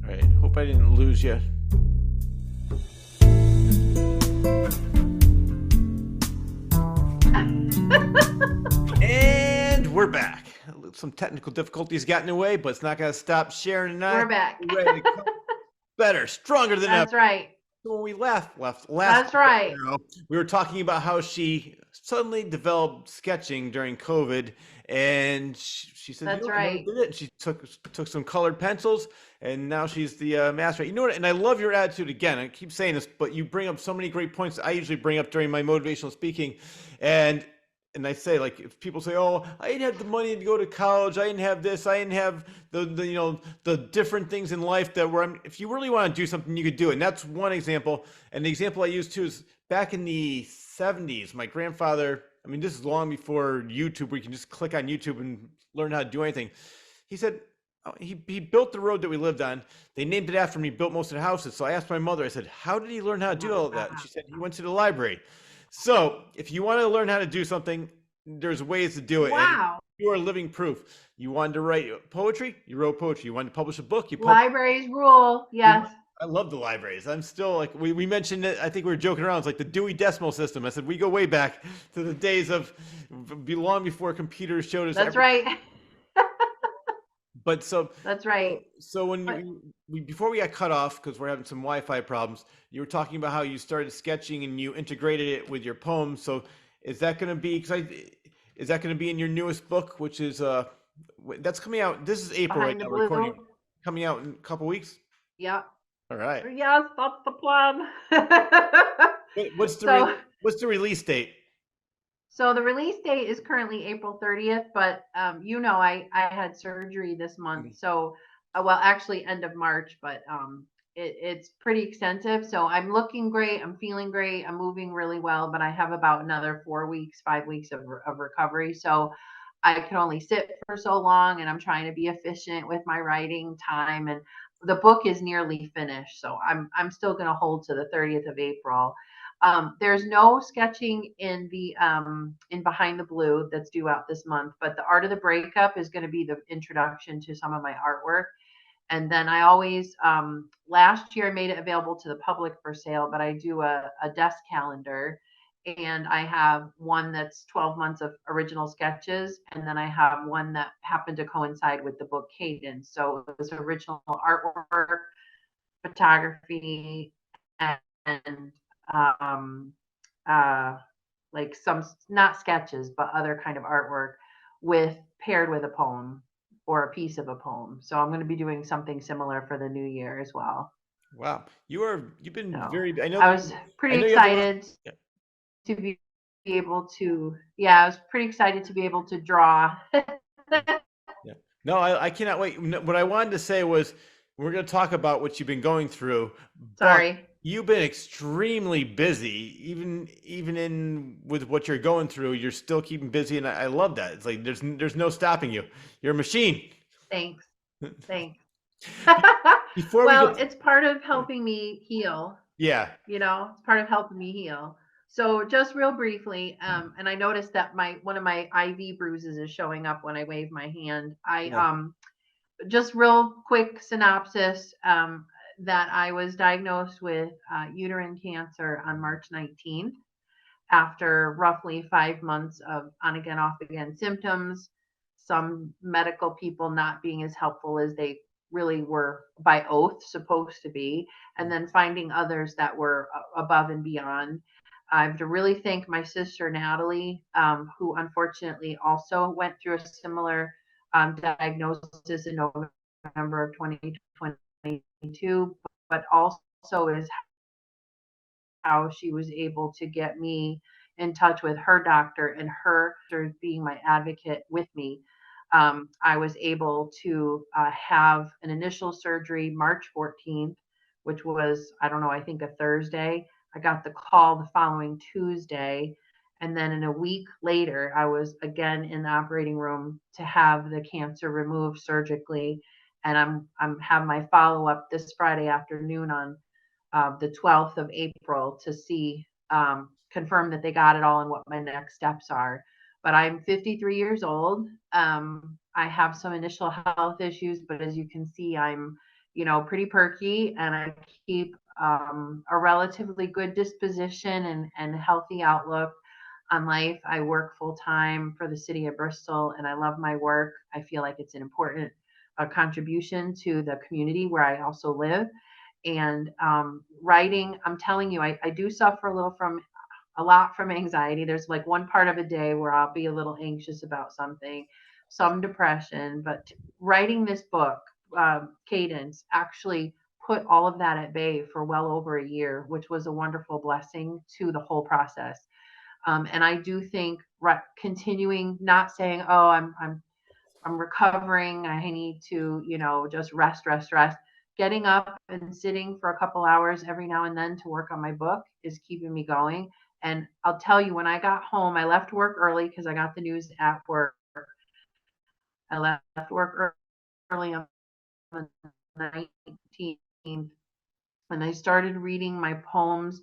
All right. Hope I didn't lose you. And we're back. Some technical difficulties got in the way, but it's not going to stop Sharon and I. we're back. Ready to come better, stronger than ever. That's right. So when we left last That's right. we were talking about how she suddenly developed sketching during COVID, and she said, That's "You know, I never right. did it." And she took some colored pencils, and now she's the master. You know what? And I love your attitude. Again, I keep saying this, but you bring up so many great points that I usually bring up during my motivational speaking, and I say, like, if people say, "Oh, I didn't have the money to go to college. I didn't have this. I didn't have the different things in life that were." If you really want to do something, you could do it. And that's one example. And the example I use too is back in the 70s. My grandfather. I mean, this is long before YouTube, where you can just click on YouTube and learn how to do anything. He said he built the road that we lived on. They named it after him. He built most of the houses. So I asked my mother. I said, "How did he learn how to do all of that?" And she said, "He went to the library." So if you want to learn how to do something, there's ways to do it. Wow. And you are living proof. You wanted to write poetry, you wrote poetry. You wanted to publish a book, you published. Libraries rule. Yes. I love the libraries. I'm still like, we mentioned it. I think we were joking around. It's like the Dewey Decimal System. I said, we go way back to the days of long before computers showed us. That's right. But that's right. So when before we got cut off because we're having some Wi-Fi problems, you were talking about how you started sketching and you integrated it with your poems. So is that going to be is that going to be in your newest book, which is that's coming out? This is April right now, recording, coming out in a couple weeks. Yeah. All right. Yes, that's the plan. What's the release date? So the release date is currently April 30th, but I had surgery this month. So, well, actually end of March, but it's pretty extensive. So I'm looking great. I'm feeling great. I'm moving really well, but I have about another 4 weeks, 5 weeks of recovery. So I can only sit for so long, and I'm trying to be efficient with my writing time. And the book is nearly finished, so I'm still going to hold to the 30th of April. There's no sketching in the in Behind the Blue that's due out this month, but the Art of the Breakup is going to be the introduction to some of my artwork. And then I always last year I made it available to the public for sale, but I do a desk calendar, and I have one that's 12 months of original sketches, and then I have one that happened to coincide with the book Cadence. So it was original artwork, photography, and like some, not sketches, but other kind of artwork paired with a poem or a piece of a poem. So I'm going to be doing something similar for the new year as well. Wow, you've been very. I was pretty excited to be able to. Yeah, I was pretty excited to be able to draw. Yeah. No, I cannot wait. What I wanted to say was, we're going to talk about what you've been going through. Sorry. You've been extremely busy, even in with what you're going through. You're still keeping busy, and I love that. It's like there's no stopping you. You're a machine. Thanks. Well, it's part of helping me heal. Yeah. It's part of helping me heal. So just real briefly, and I noticed that one of my IV bruises is showing up when I wave my hand. Just real quick synopsis. That I was diagnosed with uterine cancer on March 19th after roughly 5 months of on again, off again symptoms, some medical people not being as helpful as they really were by oath supposed to be, and then finding others that were above and beyond. I have to really thank my sister Natalie, who unfortunately also went through a similar diagnosis in November of 2022, but also is how she was able to get me in touch with her doctor, and her doctor being my advocate with me. I was able to have an initial surgery March 14th, which was, I don't know, I think a Thursday. I got the call the following Tuesday. And then in a week later, I was again in the operating room to have the cancer removed surgically. And I'm have my follow up this Friday afternoon on the 12th of April to see, confirm that they got it all and what my next steps are. But I'm 53 years old. I have some initial health issues, but as you can see, I'm, pretty perky, and I keep a relatively good disposition and healthy outlook on life. I work full time for the city of Bristol, and I love my work. I feel like it's an important contribution to the community where I also live. And writing, I'm telling you, I do suffer a lot from anxiety. There's like one part of a day where I'll be a little anxious about something, some depression, but writing this book, Cadence, actually put all of that at bay for well over a year, which was a wonderful blessing to the whole process. And I do think continuing, not saying, oh, I'm recovering. I need to, just rest, rest, rest. Getting up and sitting for a couple hours every now and then to work on my book is keeping me going. And I'll tell you, when I got home, I left work early because I got the news at work. I left work early on the 19th, and I started reading my poems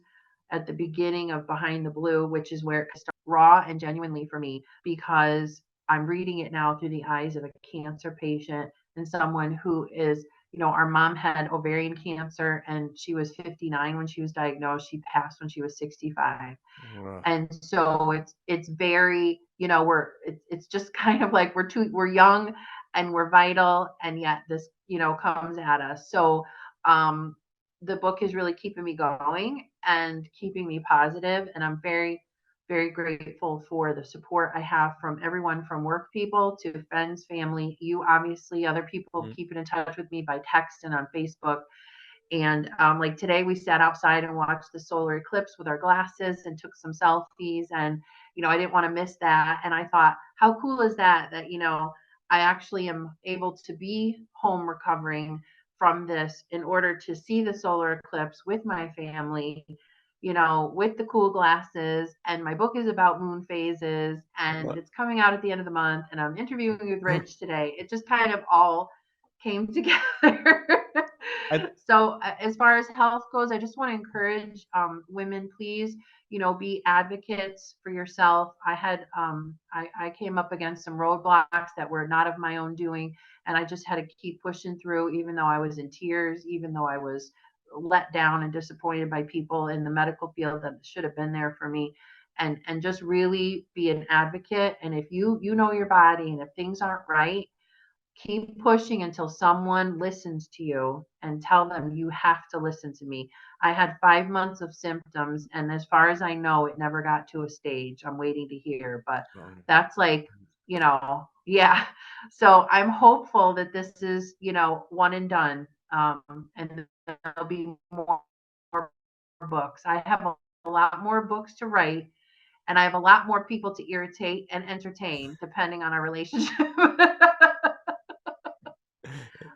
at the beginning of Behind the Blue, which is where it started raw and genuinely for me, because I'm reading it now through the eyes of a cancer patient and someone who is, our mom had ovarian cancer and she was 59 when she was diagnosed. She passed when she was 65. Wow. And so it's very, it's just kind of like we're young and we're vital, and yet this, comes at us. So the book is really keeping me going and keeping me positive, and I'm very, very grateful for the support I have from everyone, from work people to friends, family, you, obviously, other people keeping in touch with me by text and on Facebook. And like today, we sat outside and watched the solar eclipse with our glasses and took some selfies. And, I didn't want to miss that. And I thought, how cool is that, I actually am able to be home recovering from this in order to see the solar eclipse with my family, with the cool glasses. And my book is about moon phases, and it's coming out at the end of the month. And I'm interviewing with Rich today. It just kind of all came together. So as far as health goes, I just want to encourage women, please, be advocates for yourself. I came up against some roadblocks that were not of my own doing, and I just had to keep pushing through, even though I was in tears, even though I was let down and disappointed by people in the medical field that should have been there for me. And just really be an advocate. And if you know your body, and if things aren't right, keep pushing until someone listens to you and tell them, you have to listen to me. I had 5 months of symptoms, and as far as I know, it never got to a stage. I'm waiting to hear, but that's like, yeah. So I'm hopeful that this is, one and done. And there'll be more books. I have a lot more books to write, and I have a lot more people to irritate and entertain, depending on our relationship.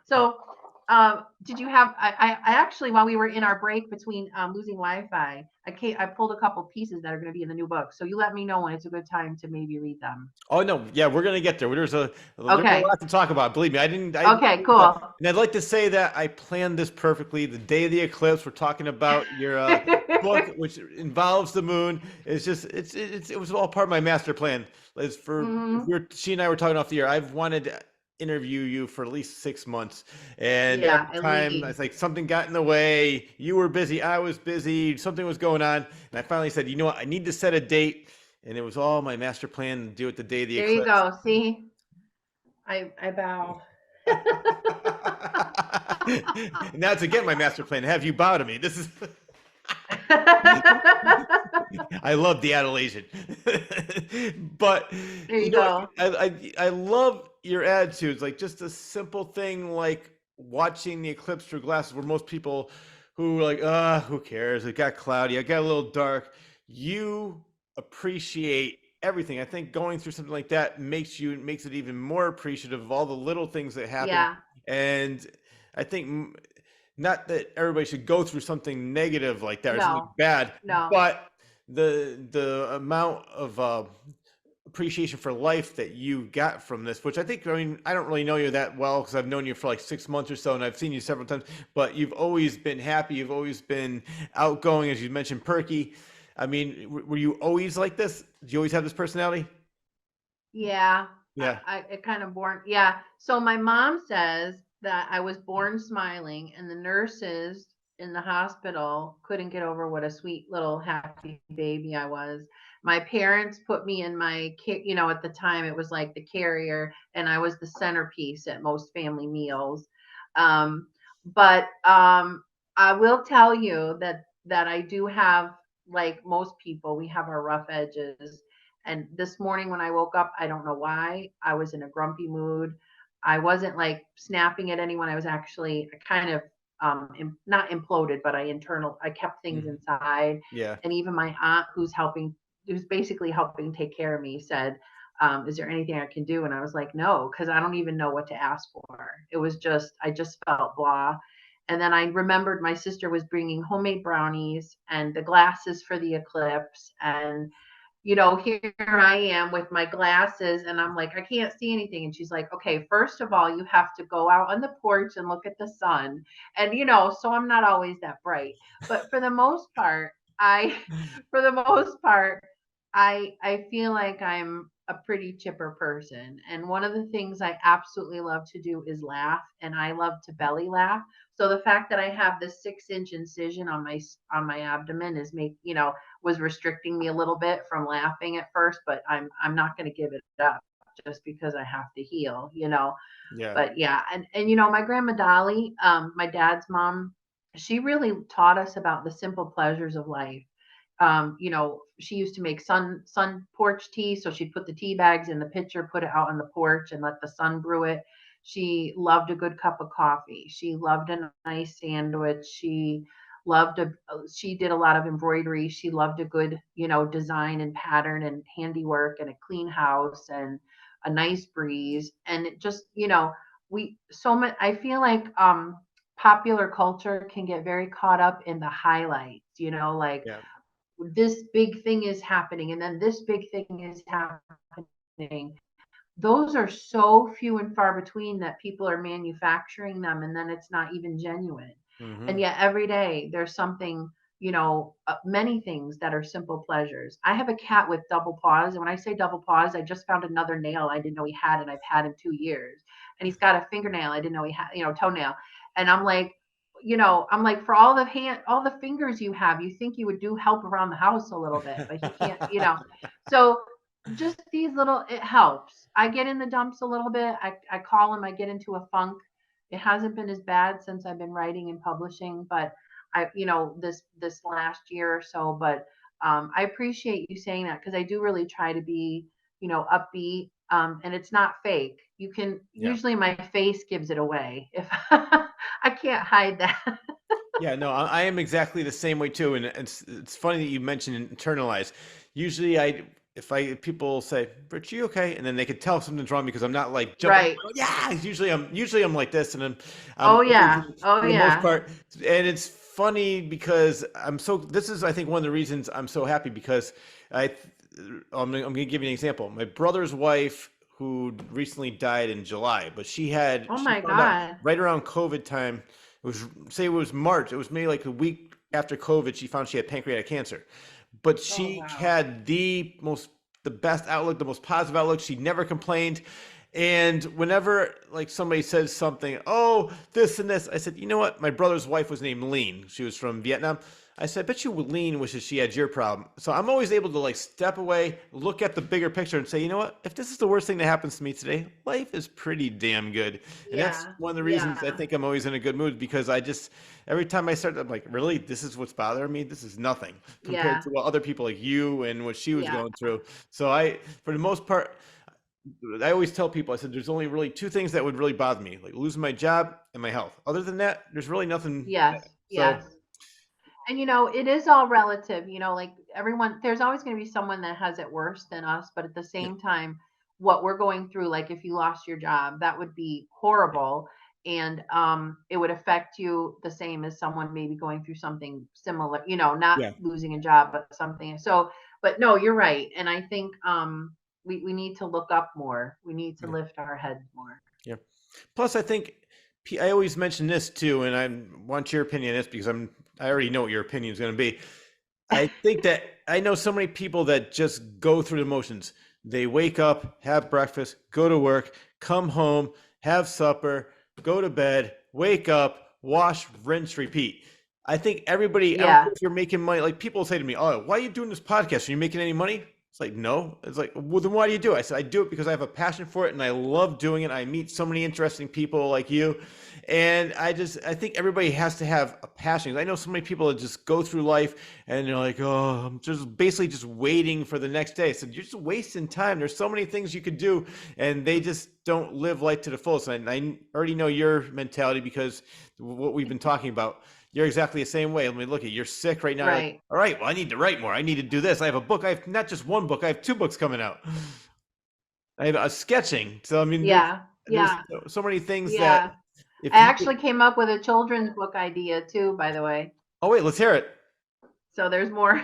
So, did you have? I actually, while we were in our break between losing Wi-Fi, I pulled a couple pieces that are going to be in the new book. So you let me know when it's a good time to maybe read them. Oh no, yeah, we're gonna get there. There's a Okay. lot to talk about. Believe me, I didn't. Okay. Cool. And I'd like to say that I planned this perfectly. The day of the eclipse, we're talking about your book, which involves the moon. It's just it was all part of my master plan. As for she and I were talking off the air, I've wanted to interview you for at least 6 months, and Yeah, every at time I was least. like something got in the way. You were busy, I was busy, something was going on, and I finally said, you know what, I need to set a date. And it was all my master plan to do it the day of the There you eclipse. go. See, I bow. And that's again my master plan. Have you bow to me? This is. I love the adulation. But There you you know what? go. I love your attitudes. Like just a simple thing like watching the eclipse through glasses where most people who are like, who cares? It got cloudy, it got a little dark. You appreciate everything. I think going through something like that makes it even more appreciative of all the little things that happen. Yeah. And I think not that everybody should go through something negative like that or something No. bad, No. but the amount of appreciation for life that you got from this, which I think, I mean, I don't really know you that well because I've known you for like 6 months or so, and I've seen you several times, but you've always been happy. You've always been outgoing, as you mentioned, perky. I mean, were you always like this? Do you always have this personality? Yeah, Yeah. I it kind of born. Yeah. So my mom says that I was born smiling, and the nurses in the hospital couldn't get over what a sweet little happy baby I was. My parents put me in at the time it was like the carrier, and I was the centerpiece at most family meals. Um, but I will tell you that I do have, like most people, we have our rough edges, and this morning when I woke up, I don't know why, I was in a grumpy mood. I wasn't like snapping at anyone. I was actually kind of not imploded, but I kept things Mhm. inside. Yeah. And even my aunt, who's basically helping take care of me, said, "Is there anything I can do?" And I was like, "No," because I don't even know what to ask for. It was just, I just felt blah. And then I remembered my sister was bringing homemade brownies and the glasses for the eclipse, and here I am with my glasses, and I'm like, I can't see anything. And she's like, okay, first of all, you have to go out on the porch and look at the sun. And, so I'm not always that bright. But for the most part, for the most part, I feel like I'm a pretty chipper person. And one of the things I absolutely love to do is laugh, and I love to belly laugh. So the fact that I have this 6-inch incision on my abdomen was restricting me a little bit from laughing at first, but I'm not going to give it up just because I have to heal. Yeah. But yeah, and my grandma Dolly, my dad's mom, she really taught us about the simple pleasures of life. She used to make sun porch tea, so she'd put the tea bags in the pitcher, put it out on the porch, and let the sun brew it. She loved a good cup of coffee. She loved a nice sandwich. She did a lot of embroidery. She loved a good, design and pattern and handiwork and a clean house and a nice breeze. And it just, we so much. I feel like popular culture can get very caught up in the highlights. Like Yeah. this big thing is happening and then this big thing is happening. Those are so few and far between that people are manufacturing them, and then it's not even genuine. And Hmm. yet every day there's something, many things that are simple pleasures. I have a cat with double paws, and when I say double paws, I just found another nail I didn't know he had, and I've had in 2 years. And he's got a fingernail I didn't know he had, toenail. And I'm like, for all the fingers you have, you think you would do help around the house a little bit, but he can't. So just these little, it helps. I get in the dumps a little bit. I call him, I get into a funk. It hasn't been as bad since I've been writing and publishing, but this last year or so. But I appreciate you saying that, because I do really try to be, upbeat. And it's not fake. You can Yeah. usually, my face gives it away. If I can't hide that. Yeah, no, I am exactly the same way too, and it's funny that you mentioned internalize. Usually, if people say, "Rich, you okay?" and then they could tell something's wrong because I'm not like jumping, Right. yeah. Usually I'm like this, and I'm Oh okay yeah. Oh for the most yeah. part. And it's funny because This is, I think, one of the reasons I'm so happy because I I'm gonna give you an example. My brother's wife, who recently died in July, but Oh she my found out God. right around COVID time. It was March. It was maybe like a week after COVID. She found she had pancreatic cancer, but Oh she wow. had the best outlook, the most positive outlook. She never complained, And whenever like somebody says something, oh, this and this, I said, you know what? My brother's wife was named Lean. She was from Vietnam. I said, I bet you Lean wishes she had your problem. So I'm always able to like step away, look at the bigger picture, and say, you know what? If this is the worst thing that happens to me today, life is pretty damn good. And that's Yeah. one of the reasons I Yeah. think I'm always in a good mood because I just every time I start, I'm like, really, this is what's bothering me. This is nothing compared Yeah. to what other people like you and what she was Yeah. going through. So for the most part, I always tell people, I said, there's only really two things that would really bother me, like losing my job and my health. Other than that, there's really nothing. Yes. So Yes. And it is all relative, like everyone, there's always going to be someone that has it worse than us, but at the yeah, same time, what we're going through, like if you lost your job, that would be yeah, horrible. And it would affect you the same as someone maybe going through something similar, not yeah, losing a job, but something. So, but no, you're right. And I think we need to look up more. We need to yeah, lift our heads more. yeah. Plus, I think I always mention this too, and I want your opinion on this because I already know what your opinion is going to be. I think that I know so many people that just go through the motions. They wake up, have breakfast, go to work, come home, have supper, go to bed, wake up, wash, rinse, repeat. I think everybody, I don't care Yeah. if you're making money. Like people say to me, oh, why are you doing this podcast? Are you making any money? It's like, no. It's like, well, then why do you do it? I said, I do it because I have a passion for it and I love doing it. I meet so many interesting people like you. And I think everybody has to have a passion. I know so many people that just go through life and they're like, oh, I'm just basically just waiting for the next day. So you're just wasting time. There's so many things you could do, and they just don't live life to the fullest. And I already know your mentality because what we've been talking about. You're exactly the same way. I mean, look at you're sick right now. You're like, Right. all right, well, I need to write more. I need to do this. I have a book. I have not just one book. I have two books coming out. I have a sketching. So I mean, Yeah. there's Yeah. so many things that Yeah. I if you could, actually came up with a children's book idea too, by the way. oh wait, let's hear it. So there's more.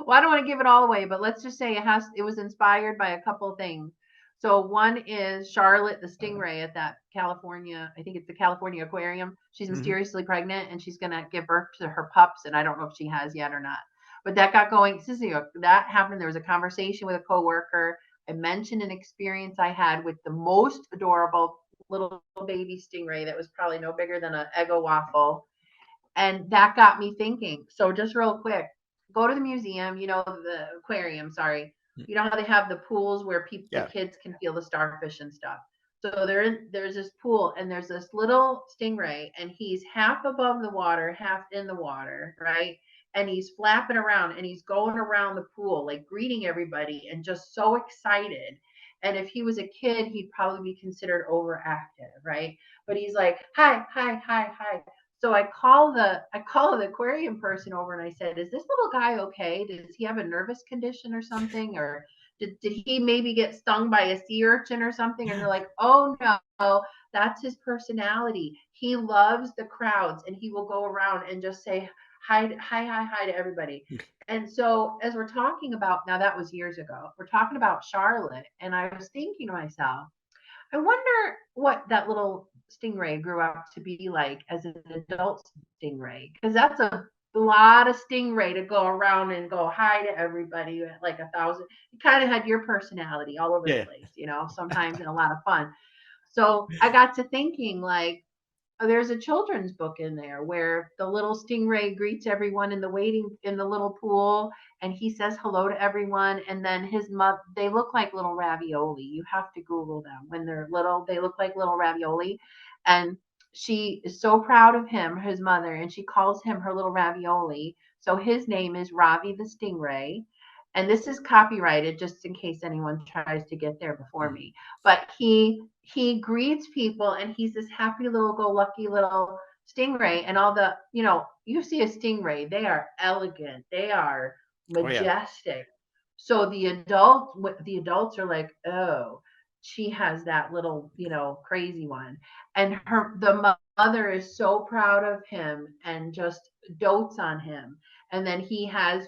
Well, I don't want to give it all away, but let's just say it was inspired by a couple of things. So one is Charlotte the stingray at that California, I think it's the California Aquarium. She's Hmm. mysteriously pregnant and she's gonna give birth to her pups, and I don't know if she has yet or not. But that got going. That happened. There was a conversation with a coworker. I mentioned an experience I had with the most adorable little baby stingray that was probably no bigger than an Eggo waffle, and that got me thinking. So just real quick, go to the museum, the aquarium, sorry. You know how they have the pools where the Yeah. kids can feel the starfish and stuff. So there's this pool and there's this little stingray and he's half above the water, half in the water, right? And he's flapping around and he's going around the pool, like greeting everybody and just so excited. And if he was a kid, he'd probably be considered overactive, right? But he's like, hi, hi, hi, hi. So I call the aquarium person over and I said, "Is this little guy okay? Does he have a nervous condition or something, or did he maybe get stung by a sea urchin or something?" And they're like, "Oh no, that's his personality. He loves the crowds and he will go around and just say hi, hi, hi, hi to everybody." And so as we're talking about now, that was years ago. We're talking about Charlotte, and I was thinking to myself, I wonder what that little stingray grew up to be like as an adult stingray, because that's a lot of stingray to go around and go hi to everybody at like 1,000. You kind of had your personality all over the Yeah. place, sometimes and a lot of fun. So I got to thinking, like, there's a children's book in there where the little stingray greets everyone in the little pool, and he says hello to everyone, and then his mother, they look like little ravioli. You have to Google them. When they're little, they look like little ravioli. And she is so proud of him, his mother, and she calls him her little ravioli. So his name is Ravi the Stingray. And this is copyrighted just in case anyone tries to get there before me. But he greets people and he's this happy little go lucky little stingray. And all you see a stingray, they are elegant, they are Oh yeah. majestic. So the adults are like, oh, she has that little crazy one. And the mother is so proud of him and just dotes on him. And then he has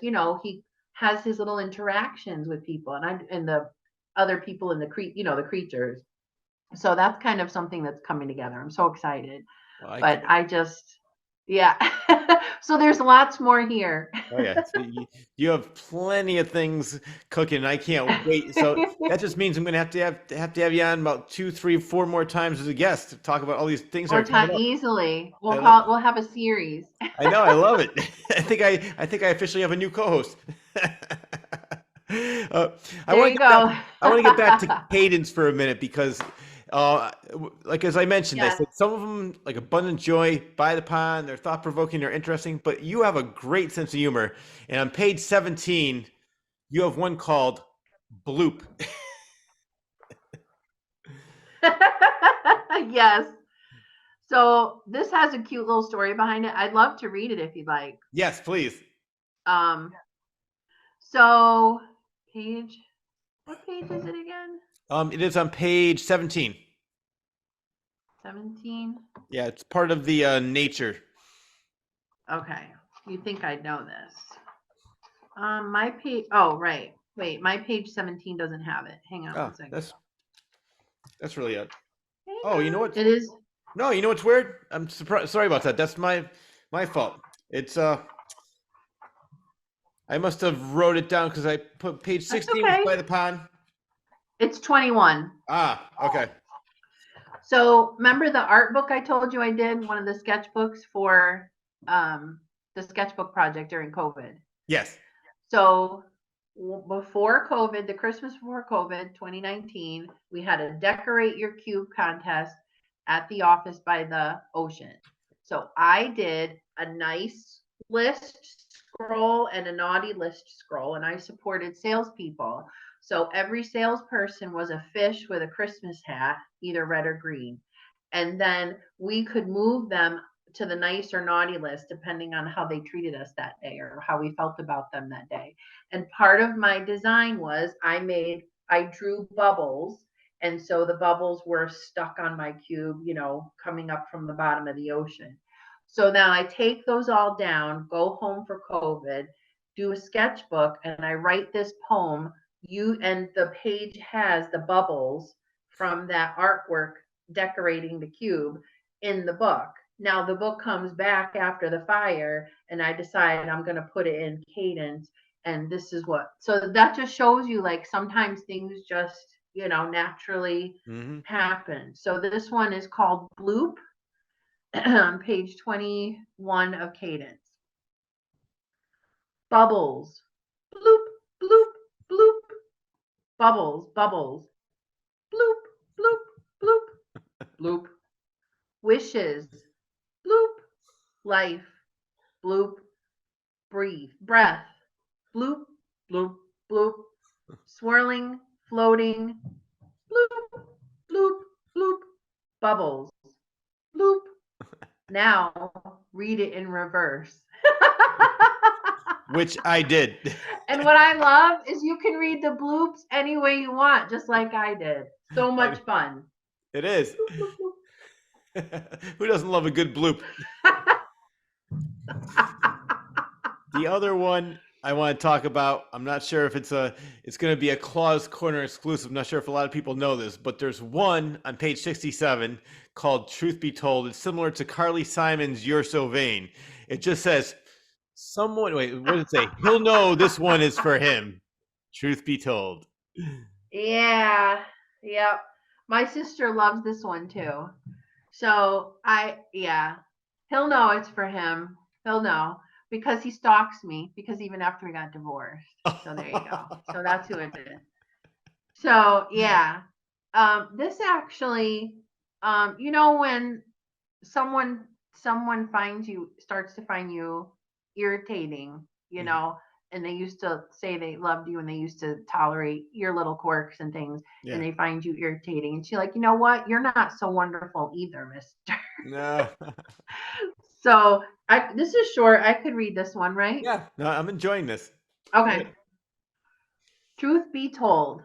his little interactions with people and the other people in the creatures. So that's kind of something that's coming together. I'm so excited. Well, I But can't. I just, yeah. So there's lots more here. Oh yeah, so you have plenty of things cooking, and I can't wait. So that just means I'm gonna have you on about two, three, four more times as a guest to talk about all these things that are More coming time up. easily. I love, We'll have a series. I know, I love it. I think I officially have a new co-host. uh, I There want you to get back. go. I want to get back to cadence for a minute because, like as I mentioned, I Yes. said some of them like Abundant Joy, By the Pond, they're thought provoking, they're interesting, but you have a great sense of humor. And on page 17, you have one called Bloop. Yes. So this has a cute little story behind it. I'd love to read it if you'd like. Yes, please. Um, so page, what page is it again? It is on page 17. 17. Yeah, it's part of the nature. Okay. You'd think I'd know this. My page, oh, right. Wait, my page 17 doesn't have it. Hang on Oh, one second. that's really it. Hang Oh, you know on. what? It is. No, you know what's weird? I'm surprised. Sorry about that. That's my fault. It's I must have wrote it down because I put page That's 16 was okay. By the Pond. It's 21. Ah, okay. So remember the art book I told you I did, one of the sketchbooks for the sketchbook project during COVID. Yes. So before COVID, the Christmas before COVID, 2019, we had a decorate your cube contest at the office by the ocean. So I did a nice list scroll and a naughty list scroll, and I supported salespeople. So every salesperson was a fish with a Christmas hat, either red or green. And then we could move them to the nice or naughty list depending on how they treated us that day or how we felt about them that day. And part of my design was I drew bubbles, and so the bubbles were stuck on my cube, coming up from the bottom of the ocean. So now I take those all down, go home for COVID, do a sketchbook, and I write this poem. And the page has the bubbles from that artwork decorating the cube in the book. Now the book comes back after the fire, and I decide I'm going to put it in cadence. And this is what, so that just shows you like sometimes things just, naturally Mm-hmm. happen. So this one is called Bloop on page 21 of cadence. Bubbles. Bloop, bloop, bloop. Bubbles, bubbles. Bloop, bloop, bloop, bloop. Wishes. Bloop. Life. Bloop. Breathe. Breath. Bloop, bloop, bloop. Swirling, floating. Bloop, bloop, bloop. Bubbles. Bloop. Now read it in reverse. Which I did. And what I love is you can read the bloops any way you want, just like I did. So much fun. It is. Who doesn't love a good bloop? The other one I want to talk about, I'm not sure if it's going to be a Claus Corner exclusive. I'm not sure if a lot of people know this, but there's one on page 67 called Truth Be Told. It's similar to Carly Simon's You're So Vain. It just says, wait, what does it say? He'll know this one is for him. Truth be told. Yeah. Yep. My sister loves this one too. So yeah, he'll know it's for him. He'll know because he stalks me because even after we got divorced. So there you go. So that's who it is. So yeah, this actually, when someone starts to find you irritating, and they used to say they loved you and they used to tolerate your little quirks and things, Yeah. and they find you irritating, and she's like, you know what, you're not so wonderful either, mister. No. So this is short. I could read this one, right? Yeah. No, I'm enjoying this. Okay. Truth be told,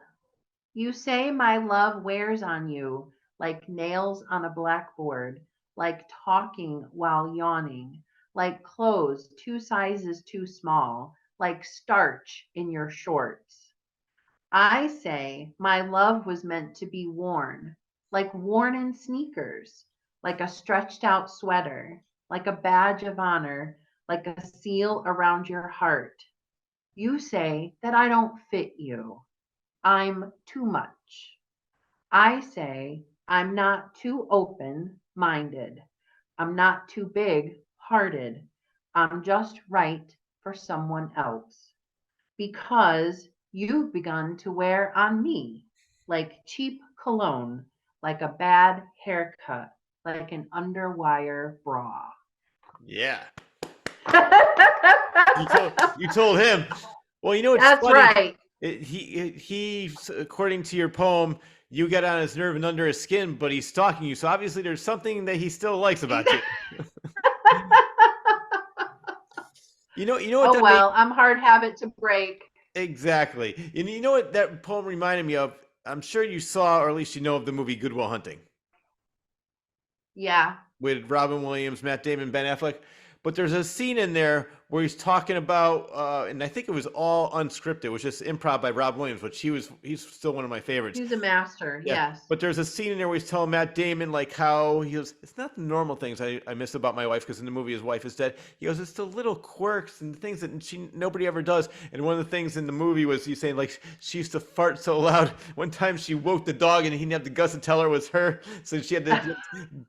you say my love wears on you like nails on a blackboard, like talking while yawning, like clothes 2 sizes too small, like starch in your shorts. I say my love was meant to be worn, like worn in sneakers, like a stretched out sweater, like a badge of honor, like a seal around your heart. You say that I don't fit you. I'm too much. I say I'm not too open minded. I'm not too big hearted. I'm just right for someone else. Because you've begun to wear on me like cheap cologne, like a bad haircut, like an underwire bra. Yeah. You told him. Well, you know what's That's funny? right. He according to your poem, you get on his nerve and under his skin, but he's stalking you. So obviously, there's something that he still likes about you. You know what Oh that made well, I'm hard habit to break. exactly. And you know what that poem reminded me of? I'm sure you saw, or at least you know of the movie Good Will Hunting Yeah. with Robin Williams, Matt Damon, Ben Affleck. But there's a scene in there where he's talking about, and I think it was all unscripted. It was just improv by Rob Williams, which he's still one of my favorites. He's a master. Yeah, Yes. but there's a scene in there where he's telling Matt Damon like how he goes, it's not the normal things I miss about my wife because in the movie his wife is dead. He goes, it's the little quirks and things that nobody ever does. And one of the things in the movie was he's saying like she used to fart so loud. One time she woke the dog and he didn't have the guts to tell her it was her, so she had to.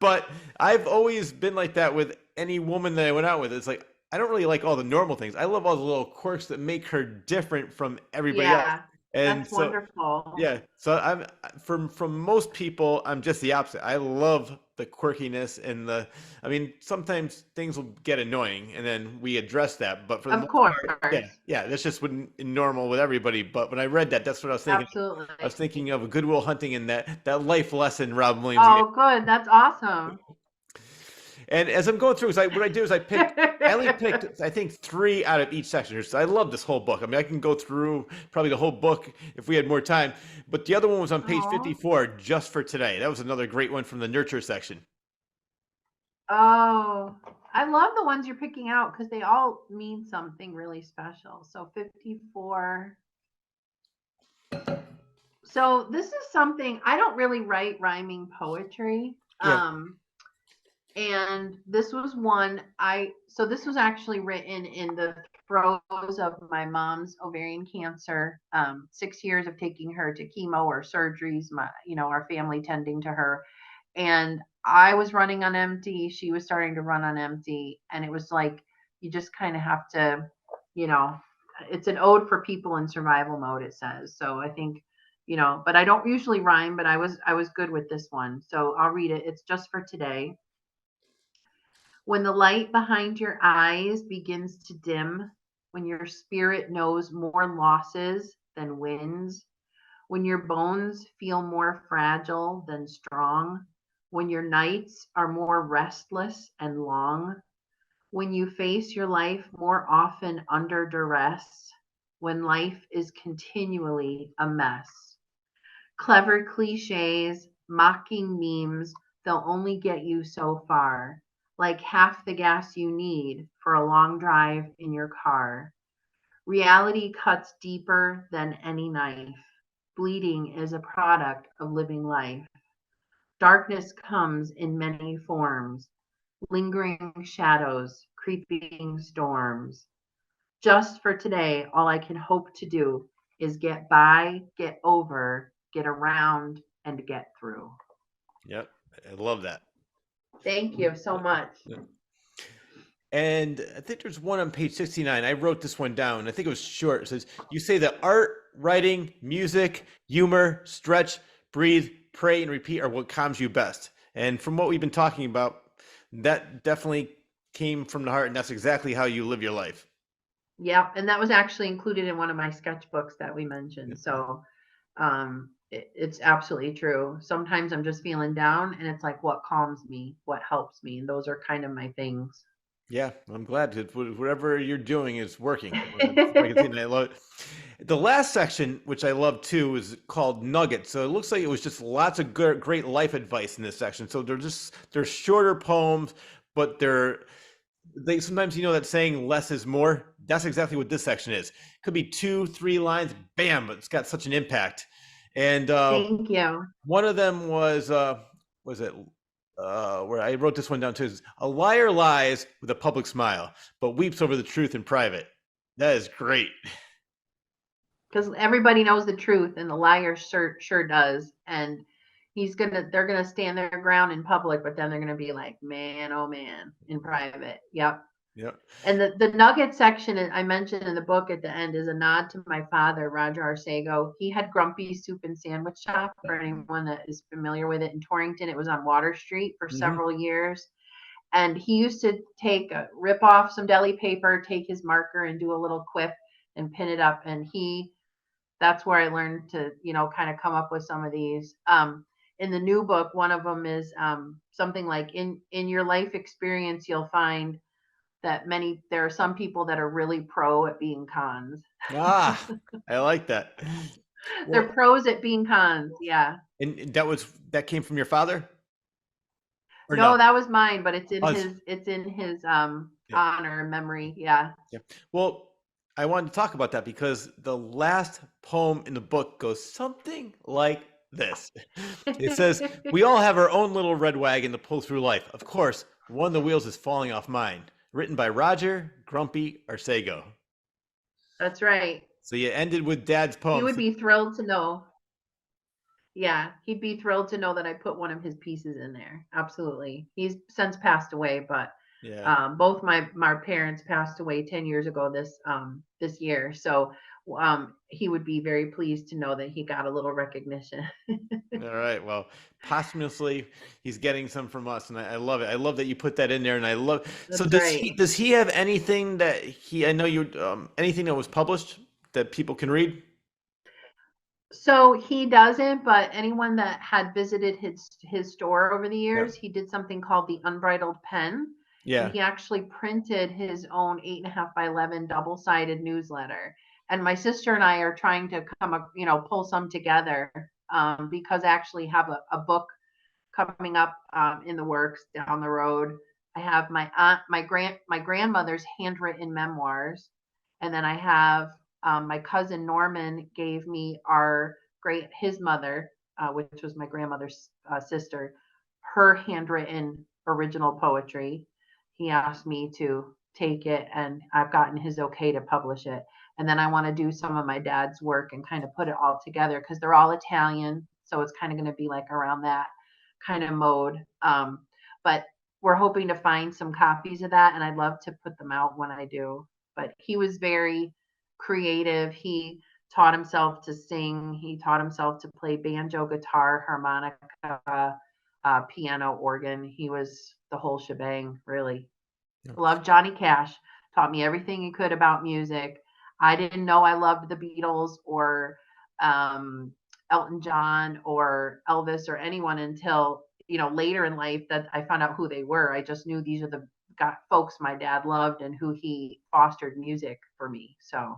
But I've always been like that with any woman that I went out with. It's like I don't really like all the normal things. I love all the little quirks that make her different from everybody else. Yeah. And That's so wonderful. yeah, so I'm from most people, I'm just the opposite. I love the quirkiness and the. I mean, sometimes things will get annoying, and then we address that. But for the Of most course. part, yeah, yeah, that's just normal with everybody. But when I read that, that's what I was thinking. I was Absolutely. thinking of Good Will Hunting and that life lesson Robin Williams gave. Oh, good. That's awesome. And as I'm going through, what I do is I only picked, I think, 3 out of each section. So I love this whole book. I mean, I can go through probably the whole book if we had more time. But the other one was on page Oh, 54, just for today. That was another great one from the nurture section. oh, I love the ones you're picking out because they all mean something really special. So 54. So this is something I don't really write rhyming poetry. Yeah. And this was one so this was actually written in the throes of my mom's ovarian cancer. 6 years of taking her to chemo or surgeries, our family tending to her. And I was running on empty. She was starting to run on empty. And it was like, you just kind of have to, you know, it's an ode for people in survival mode, it says. So I think, but I don't usually rhyme, but I was good with this one. So I'll read it. It's just for today. When the light behind your eyes begins to dim, when your spirit knows more losses than wins, when your bones feel more fragile than strong, when your nights are more restless and long, when you face your life more often under duress, when life is continually a mess. Clever cliches, mocking memes, they'll only get you so far, like half the gas you need for a long drive in your car. Reality cuts deeper than any knife. Bleeding is a product of living life. Darkness comes in many forms, lingering shadows, creeping storms. Just for today, all I can hope to do is get by, get over, get around, and get through. Yep. I love that. Thank you so much. Yeah. And I think there's one on page 69. I wrote this one down. I think it was short. It says, you say that art, writing, music, humor, stretch, breathe, pray, and repeat are what calms you best. And from what we've been talking about, that definitely came from the heart, and that's exactly how you live your life. Yeah, and that was actually included in one of my sketchbooks that we mentioned. So it's absolutely true. Sometimes I'm just feeling down, and it's like what calms me, what helps me, and those are kind of my things. Yeah, I'm glad that whatever you're doing is working. I can see that. I love it. The last section, which I love too, is called Nuggets. So it looks like it was just lots of good, great life advice in this section. So they're shorter poems, but they sometimes that saying less is more. That's exactly what this section is. Could be 2, 3 lines, bam, but it's got such an impact. And Thank you. one of them was it where I wrote this one down too. Is, a liar lies with a public smile, but weeps over the truth in private. That is great. Because everybody knows the truth, and the liar sure does. And they're gonna stand their ground in public, but then they're gonna be like, man, oh man, in private. Yep. Yep. And the nugget section I mentioned in the book at the end is a nod to my father, Roger Arsego. He had Grumpy Soup and Sandwich Shop, for anyone that is familiar with it, in Torrington. It was on Water Street for Hmm. several years. And he used to rip off some deli paper, take his marker and do a little quip and pin it up. And that's where I learned to, kind of come up with some of these. In the new book, one of them is something like, in your life experience, you'll find that there are some people that are really pro at being cons. Ah, I like that. They're Well, pros at being cons. Yeah. and that came from your father, or No, no? that was mine, but it's in Us. his Yeah. honor and memory. Yeah. Yeah. Well, I wanted to talk about that because the last poem in the book goes something like this. It says, "We all have our own little red wagon to pull through life. Of course, one of the wheels is falling off mine." Written by Roger Grumpy Arsego. That's right. So you ended with Dad's He poem. would be thrilled to know. Yeah, he'd be thrilled to know that I put one of his pieces in there. Absolutely. He's since passed away, but Yeah. both my parents passed away 10 years ago this year. So he would be very pleased to know that he got a little recognition. All right. Well, posthumously, he's getting some from us, and I love it. I love that you put that in there, and I love. So That's right. does he have anything that he? I know you anything that was published that people can read? So he doesn't, but anyone that had visited his store over the Yeah. years, he did something called the Unbridled Pen, and Yeah. he actually printed his own 8.5 by 11 double-sided newsletter. And my sister and I are trying to come up, pull some together, because I actually have a book coming up in the works down the road. I have my grandmother's handwritten memoirs, and then I have my cousin Norman gave me his mother, which was my grandmother's sister, her handwritten original poetry. He asked me to take it, and I've gotten his okay to publish it. And then I want to do some of my dad's work and kind of put it all together because they're all Italian, so it's kind of going to be like around that kind of mode. But we're hoping to find some copies of that, and I'd love to put them out when I do. But he was very creative. He taught himself to sing. He taught himself to play banjo, guitar, harmonica, piano, organ. He was the whole shebang, really. Yeah. Loved Johnny Cash. Taught me everything he could about music. I didn't know I loved the Beatles or um, Elton John or Elvis or anyone until later in life that I found out who they were. I just knew these are the folks my dad loved and who he fostered music for me. So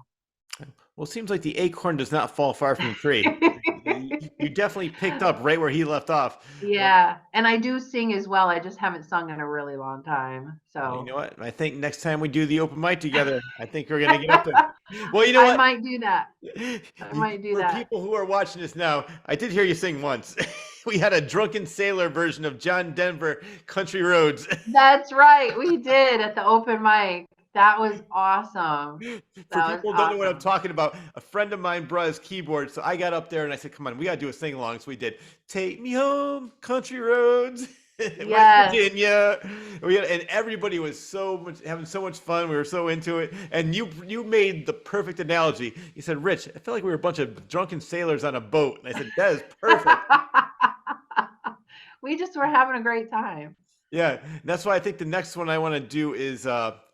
Well, it seems like the acorn does not fall far from the tree. You definitely picked up right where he left off. Well, yeah, and I do sing as well. I just haven't sung in a really long time. well, you know So what? I think next time we do the open mic together, I think we're gonna get up there. Well, you know I what? might do that. I might do For that. people who are watching this now, I did hear you sing once. We had a drunken sailor version of John Denver Country Roads. That's right. We did at the open mic. That was awesome. For That was people who don't know what I'm awesome. talking about, a friend of mine brought his keyboard, so I got up there and I said, "Come on, we gotta do a sing along." So we did. Take me home, country roads, West Yes. Virginia. And everybody was having so much fun. We were so into it. And you made the perfect analogy. You said, "Rich, I felt like we were a bunch of drunken sailors on a boat." And I said, "That is perfect." We just were having a great time. Yeah, and that's why I think the next one I want to do is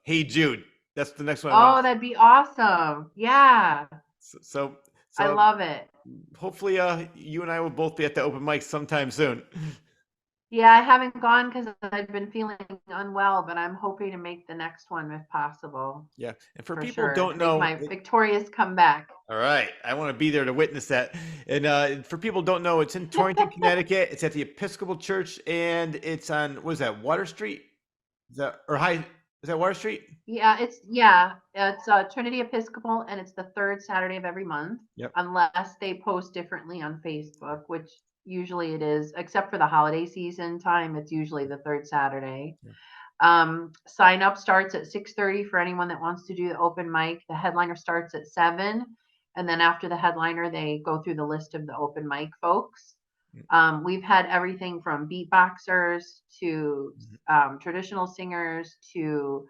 "Hey Jude." That's the next one I want. Oh, that'd be awesome. Yeah. So, so, I so love it. hopefully, you and I will both be at the open mic sometime soon. Yeah, I haven't gone because I've been feeling unwell, but I'm hoping to make the next one if possible, Yeah, and for for people who sure. don't Make know, my victorious comeback. all right, I want to be there to witness that. And for people who don't know, it's in Torrington, Connecticut. It's at the Episcopal Church, and it's on what is that, Water Street? Is that or High? Is that Water Street? It's Trinity Episcopal, and it's the third Saturday of every month, Yep. unless they post differently on Facebook, which Usually it is, except for the holiday season time, it's usually the third Saturday. Yeah. Sign up starts at 6:30 for anyone that wants to do the open mic. The headliner starts at 7, and then after the headliner, they go through the list of the open mic folks. We've had everything from beatboxers to traditional singers to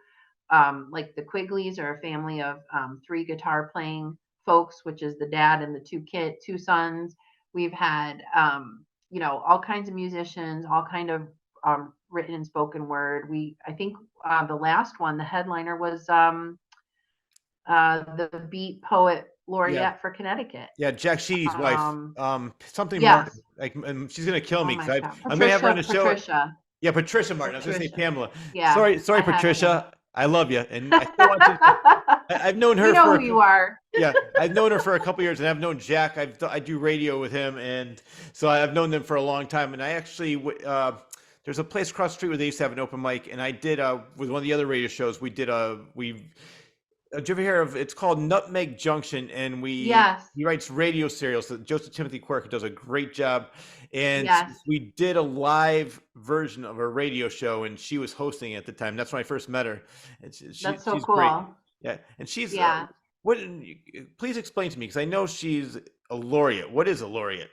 like the Quigleys are a family of 3 guitar playing folks, which is the dad and the two sons. We've had all kinds of musicians, all kind of written and spoken word. I think the last one, the headliner was the Beat Poet Yeah. Laureate for Connecticut. Yeah, Jack Sheedy's wife. Um, Something Martin. yes. Like, she's gonna kill Oh me my because God. I'm gonna have her on the show. Patricia. Yeah, Patricia Martin. I was gonna say Patricia. Pamela. Yeah. Sorry, I had her name. Patricia. I love you, and I still want you. I've known We her know for who you are. yeah, I've known her for a couple years, and I've known Jack. I do radio with him, and so I've known them for a long time. And I actually there's a place across the street where they used to have an open mic, and I did with one of the other radio shows. Did you ever hear of? It's called Nutmeg Junction, and Yes. he writes radio serials. So Joseph Timothy Quirk does a great job, and Yes. we did a live version of a radio show, and she was hosting it at the time. That's when I first met her. And That's so she's great. cool. Yeah, and she's Yeah. please explain to me because I know she's a laureate. What is a laureate?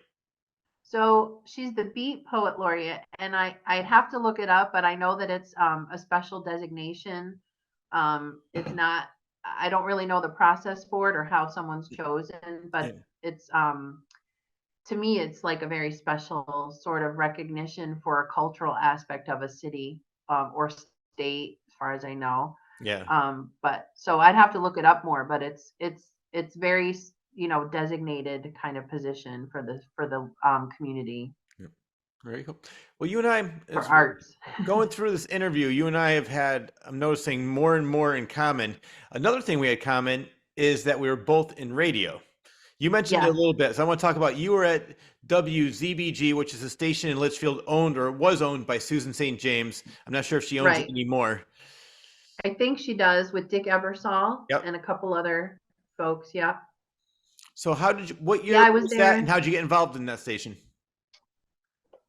So she's the Beat Poet Laureate, and I'd have to look it up, but I know that it's a special designation. It's not. I don't really know the process for it or how someone's chosen, but Yeah. it's to me it's like a very special sort of recognition for a cultural aspect of a city or state, as far as I know. Yeah. But so I'd have to look it up more, but it's very designated kind of position for the community Yeah. Very cool. Well, you and I, for as we're arts. going through this interview, you and I have had, I'm noticing more and more in common. Another thing we had common is that we were both in radio. You mentioned it a Yes, little bit, so I want to talk about you were at WZBG, which is a station in Litchfield owned or was owned by Susan St. James. I'm not sure if she owns it right. anymore. I think she does with Dick Ebersol Yep. and a couple other folks. Yep. So what year Yeah, I was was that, and there. how'd you get involved in that station?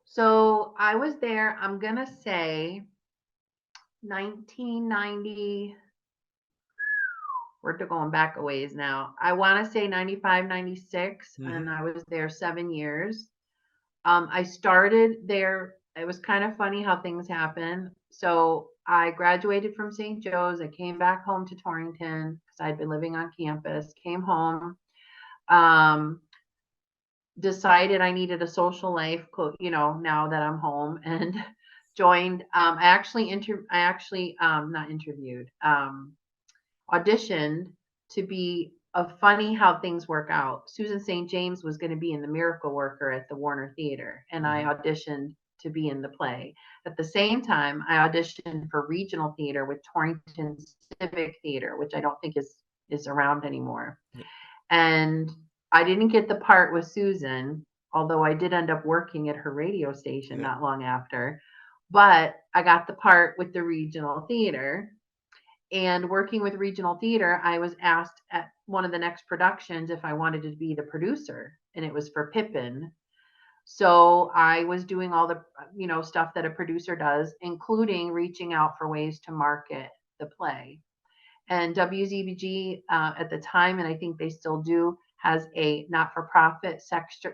So I was there, I'm gonna say 1990. We're going back a ways now. I want to say 95, 96, Mm-hmm. and I was there 7 years. I started there. It was kind of funny how things happen. So I graduated from St. Joe's. I came back home to Torrington because I'd been living on campus. Came home, um, decided I needed a social life, now that I'm home, and joined. I actually not interviewed, auditioned to be a funny how things work out. Susan St. James was going to be in The Miracle Worker at the Warner Theater, and I Mm-hmm. auditioned to be in the play. At the same time, I auditioned for regional theater with Torrington Civic Theater, which I don't think is around anymore. Yeah. And I didn't get the part with Susan, although I did end up working at her radio station Yeah. not long after. But I got the part with the regional theater. And working with regional theater, I was asked at one of the next productions if I wanted to be the producer, and it was for Pippin. So I was doing all the stuff that a producer does, including reaching out for ways to market the play. And WZBG at the time, and I think they still do, has a not-for-profit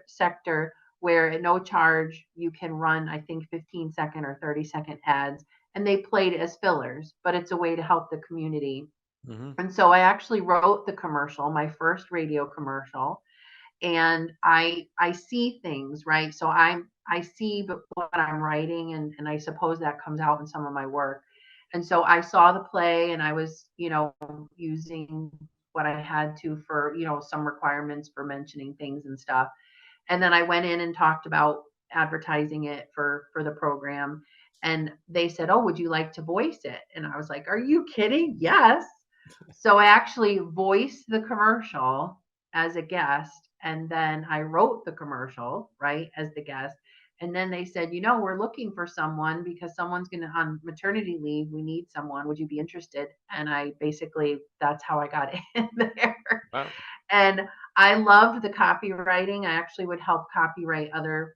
sector where at no charge you can run, I think, 15-second or 30-second ads, and they played as fillers, but it's a way to help the community. Mm-hmm. And so I actually wrote the commercial, my first radio commercial, and I see things, right? So I see what I'm writing, and I suppose that comes out in some of my work. And so I saw the play, and I was using what I had to for some requirements for mentioning things and stuff. And then I went in and talked about advertising it for the program, and they said, oh, would you like to voice it? And I was like, are you kidding? Yes. So I actually voiced the commercial as a guest, and then I wrote the commercial, right, as the guest. And then they said, we're looking for someone because someone's going to on maternity leave. We need someone. Would you be interested? And that's how I got in there. Wow. And I loved the copywriting. I actually would help copyright other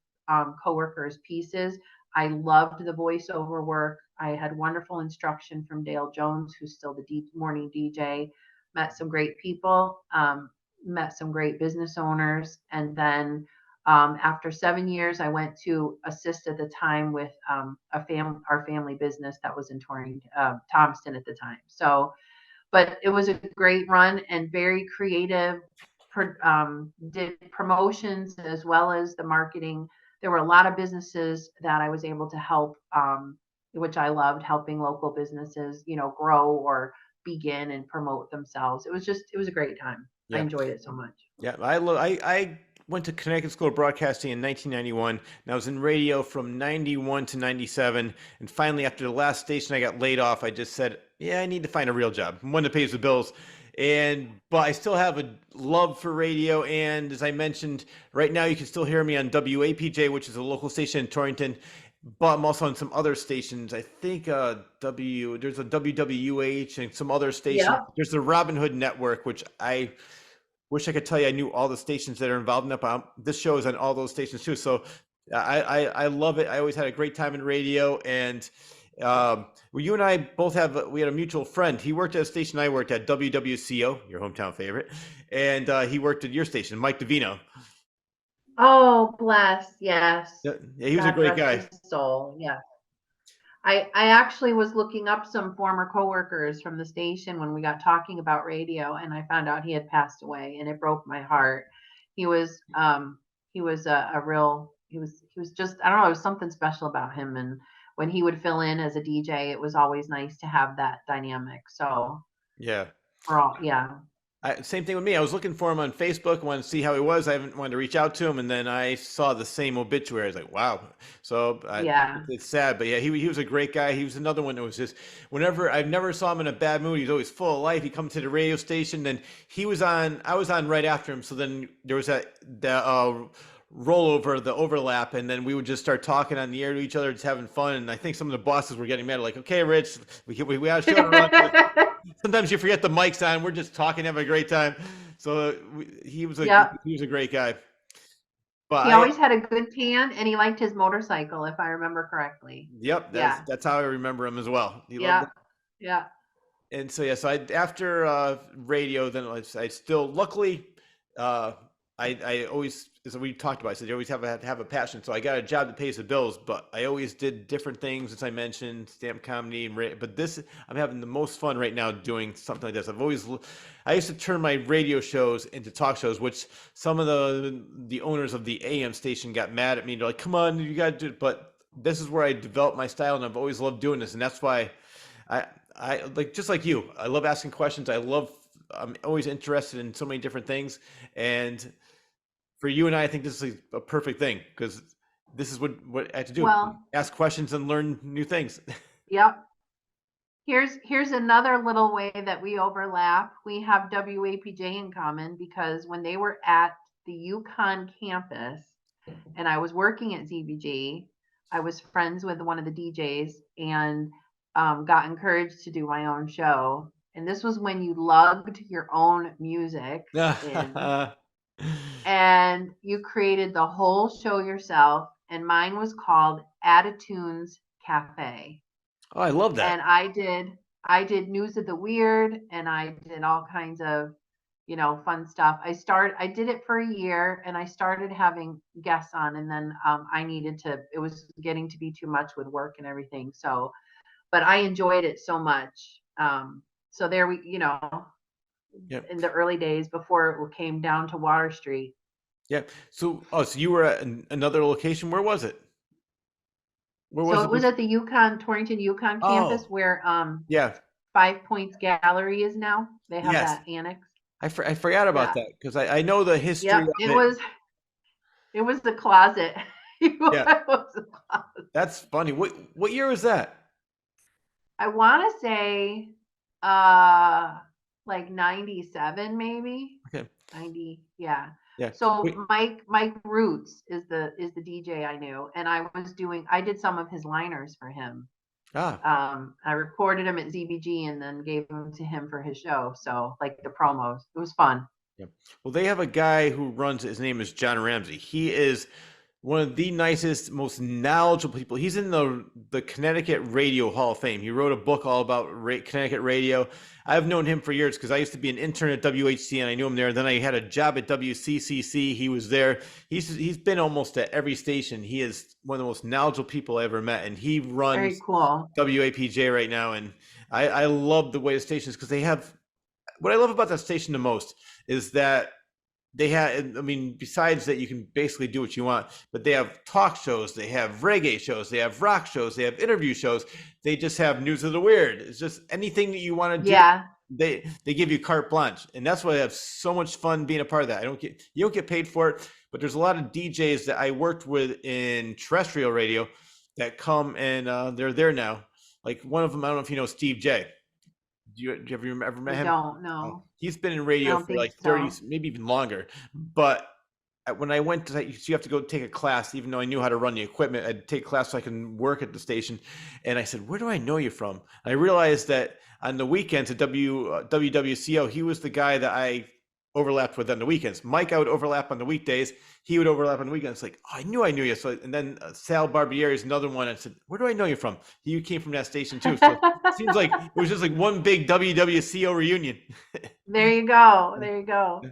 coworkers' pieces. I loved the voiceover work. I had wonderful instruction from Dale Jones, who's still the morning DJ. Met some great people, met some great business owners, and then after 7 years, I went to assist at the time with our family business that was in Thomaston at the time. So, but it was a great run and very creative. Did promotions as well as the marketing. There were a lot of businesses that I was able to help, which I loved, helping local businesses, grow or begin and promote themselves. It was a great time. I Yeah. enjoyed it so much. Yeah, I went to Connecticut School of Broadcasting in 1991, and I was in radio from 91 to 97. And finally, after the last station I got laid off, I just said, yeah, I need to find a real job, one that pays the bills. But I still have a love for radio. And as I mentioned, right now you can still hear me on WAPJ, which is a local station in Torrington. But I'm also on some other stations. I think there's a WWUH and some other stations. Yeah. There's the Robin Hood Network, which I wish I could tell you I knew all the stations that are involved in it, but this show is on all those stations too. So I love it. I always had a great time in radio. And well, you and I both we had a mutual friend. He worked at a station I worked at, WWCO, your hometown favorite. And he worked at your station, Mike Davino. Oh, bless. Yes. Yeah, he was a God great rest guy. his soul. Yeah. I actually was looking up some former coworkers from the station when we got talking about radio, and I found out he had passed away, and it broke my heart. He was a real he was just, I don't know, it was something special about him, and when he would fill in as a DJ, it was always nice to have that dynamic. So Yeah. yeah. Same thing with me. I was looking for him on Facebook, wanted to see how he was. I haven't wanted to reach out to him, and then I saw the same obituary. I was like, wow. So Yeah. it's sad, but yeah, he was a great guy. He was another one that was just, whenever I never saw him in a bad mood. He was always full of life. He come to the radio station, then I was on right after him. So then there was the rollover, the overlap, and then we would just start talking on the air to each other, just having fun. And I think some of the bosses were getting mad, like, okay, Rich, we got a show to run. Sometimes you forget the mic's on. We're just talking, having a great time. So he was a great guy. But he always had a good tan, and he liked his motorcycle, if I remember correctly. Yep, that's how I remember him as well. He loved it. Yeah. And so yeah, so after radio, then I still luckily I always, as we talked about, I said you always have a passion. So I got a job that pays the bills, but I always did different things, as I mentioned, stand-up comedy. But I'm having the most fun right now doing something like this. I used to turn my radio shows into talk shows, which some of the owners of the AM station got mad at me. They're like, "Come on, you got to do it." But this is where I developed my style, and I've always loved doing this, and that's why I like, just like you. I love asking questions. I'm always interested in so many different things, and for you and I think this is a perfect thing, because this is what I have to do. Well, ask questions and learn new things. Yep. Here's another little way that we overlap. We have WAPJ in common, because when they were at the Yukon campus and I was working at ZBG, I was friends with one of the DJs and got encouraged to do my own show. And this was when you lugged your own music in. And you created the whole show yourself, and mine was called Attitunes Cafe. Oh, I love that. And I did News of the Weird, and I did all kinds of, fun stuff. I did it for a year, and I started having guests on, and then it was getting to be too much with work and everything. So, but I enjoyed it so much. So there Yep. in the early days before it came down to Water Street. Yeah. So you were at another location. Where was it? So it was at the Torrington Yukon campus, where yeah, 5 Points Gallery is now. They have that annex. I forgot about that, because I know the history. Yeah, it was the closet. It was the closet. That's funny. What year was that? I want to say like 97, maybe. Okay. 90, yeah. Yeah. So Mike Roots is the DJ I knew, and I did some of his liners for him. I recorded him at ZBG and then gave them to him for his show. So, like, the promos, it was fun. Yeah. Well, they have a guy who runs. His name is John Ramsey. He is one of the nicest, most knowledgeable people. He's in the Connecticut Radio Hall of Fame. He wrote a book all about Connecticut radio. I've known him for years because I used to be an intern at WHC and I knew him there. Then I had a job at WCCC. He was there. He's been almost at every station. He is one of the most knowledgeable people I ever met, and he Very runs cool. WAPJ right now. And I love the way the station is because they have what I love about that station the most is that they have, I mean, besides that, you can basically do what you want, but they have talk shows, they have reggae shows, they have rock shows, they have interview shows. They just have news of the weird. It's just anything that you want to do. Yeah. They give you carte blanche, and that's why I have so much fun being a part of that. You don't get paid for it, but there's a lot of DJs that I worked with in terrestrial radio that come and they're there now. Like one of them, I don't know if you know Steve J. Do you ever met I him? don't know. He's been in I radio don't for think like 30, so. maybe even longer. But when I went to, you have to go take a class, even though I knew how to run the equipment, I'd take a class so I can work at the station. And I said, where do I know you from? And I realized that on the weekends at WWCO, he was the guy that I overlapped with on the weekends. Mike, I would overlap on the weekdays. He would overlap on the weekends. Like, oh, I knew you. So, and then Sal Barbieri is another one. I said, where do I know you from? You came from that station too. So it seems like it was just like one big WWCO reunion. There you go. There you go.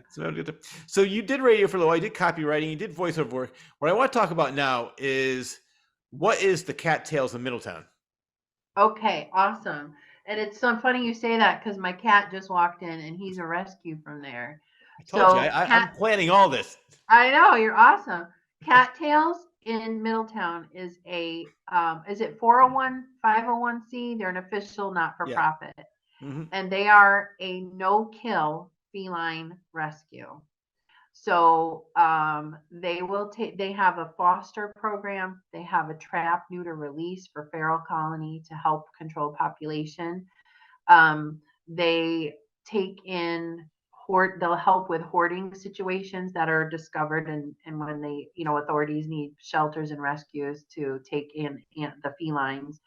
So you did radio for a little while. You did copywriting. You did voiceover work. What I want to talk about now is what is the cattails of Middletown? Okay, awesome. And it's so funny you say that because my cat just walked in and he's a rescue from there. I told you, So I'm planning all this. I know you're awesome. Cattails in Middletown is it 401 501c? They're an official not for Yeah. profit, Mm-hmm. and they are a no kill feline rescue. So they have a foster program, they have a trap neuter release for feral colony to help control population. They take in they'll help with hoarding situations that are discovered, and when they, authorities need shelters and rescues to take in the felines.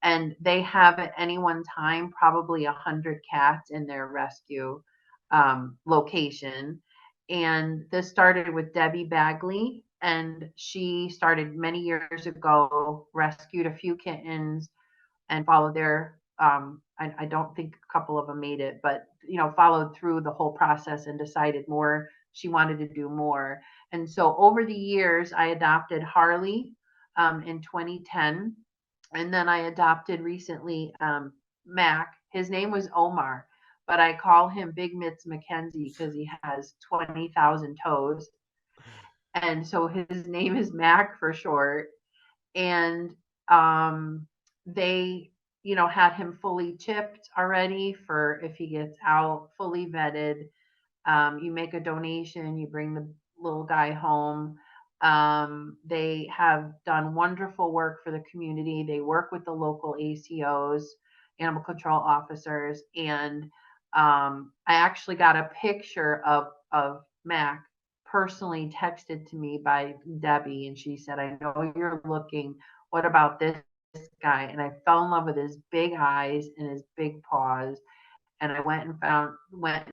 And they have at any one time probably 100 cats in their rescue location. And this started with Debbie Bagley, and she started many years ago, rescued a few kittens, and followed their I don't think a couple of them made it, but followed through the whole process and decided more she wanted to do more. And so over the years I adopted Harley in 2010, and then I adopted recently Mac. His name was Omar, but I call him Big Mitts McKenzie because he has 20,000 toes, and so his name is Mac for short. And they had him fully chipped already for if he gets out, fully vetted. You make a donation, you bring the little guy home. They have done wonderful work for the community. They work with the local ACOs, animal control officers, and I actually got a picture of Mac personally texted to me by Debbie, and she said, "I know you're looking. What about this guy?" And I fell in love with his big eyes and his big paws. And I went and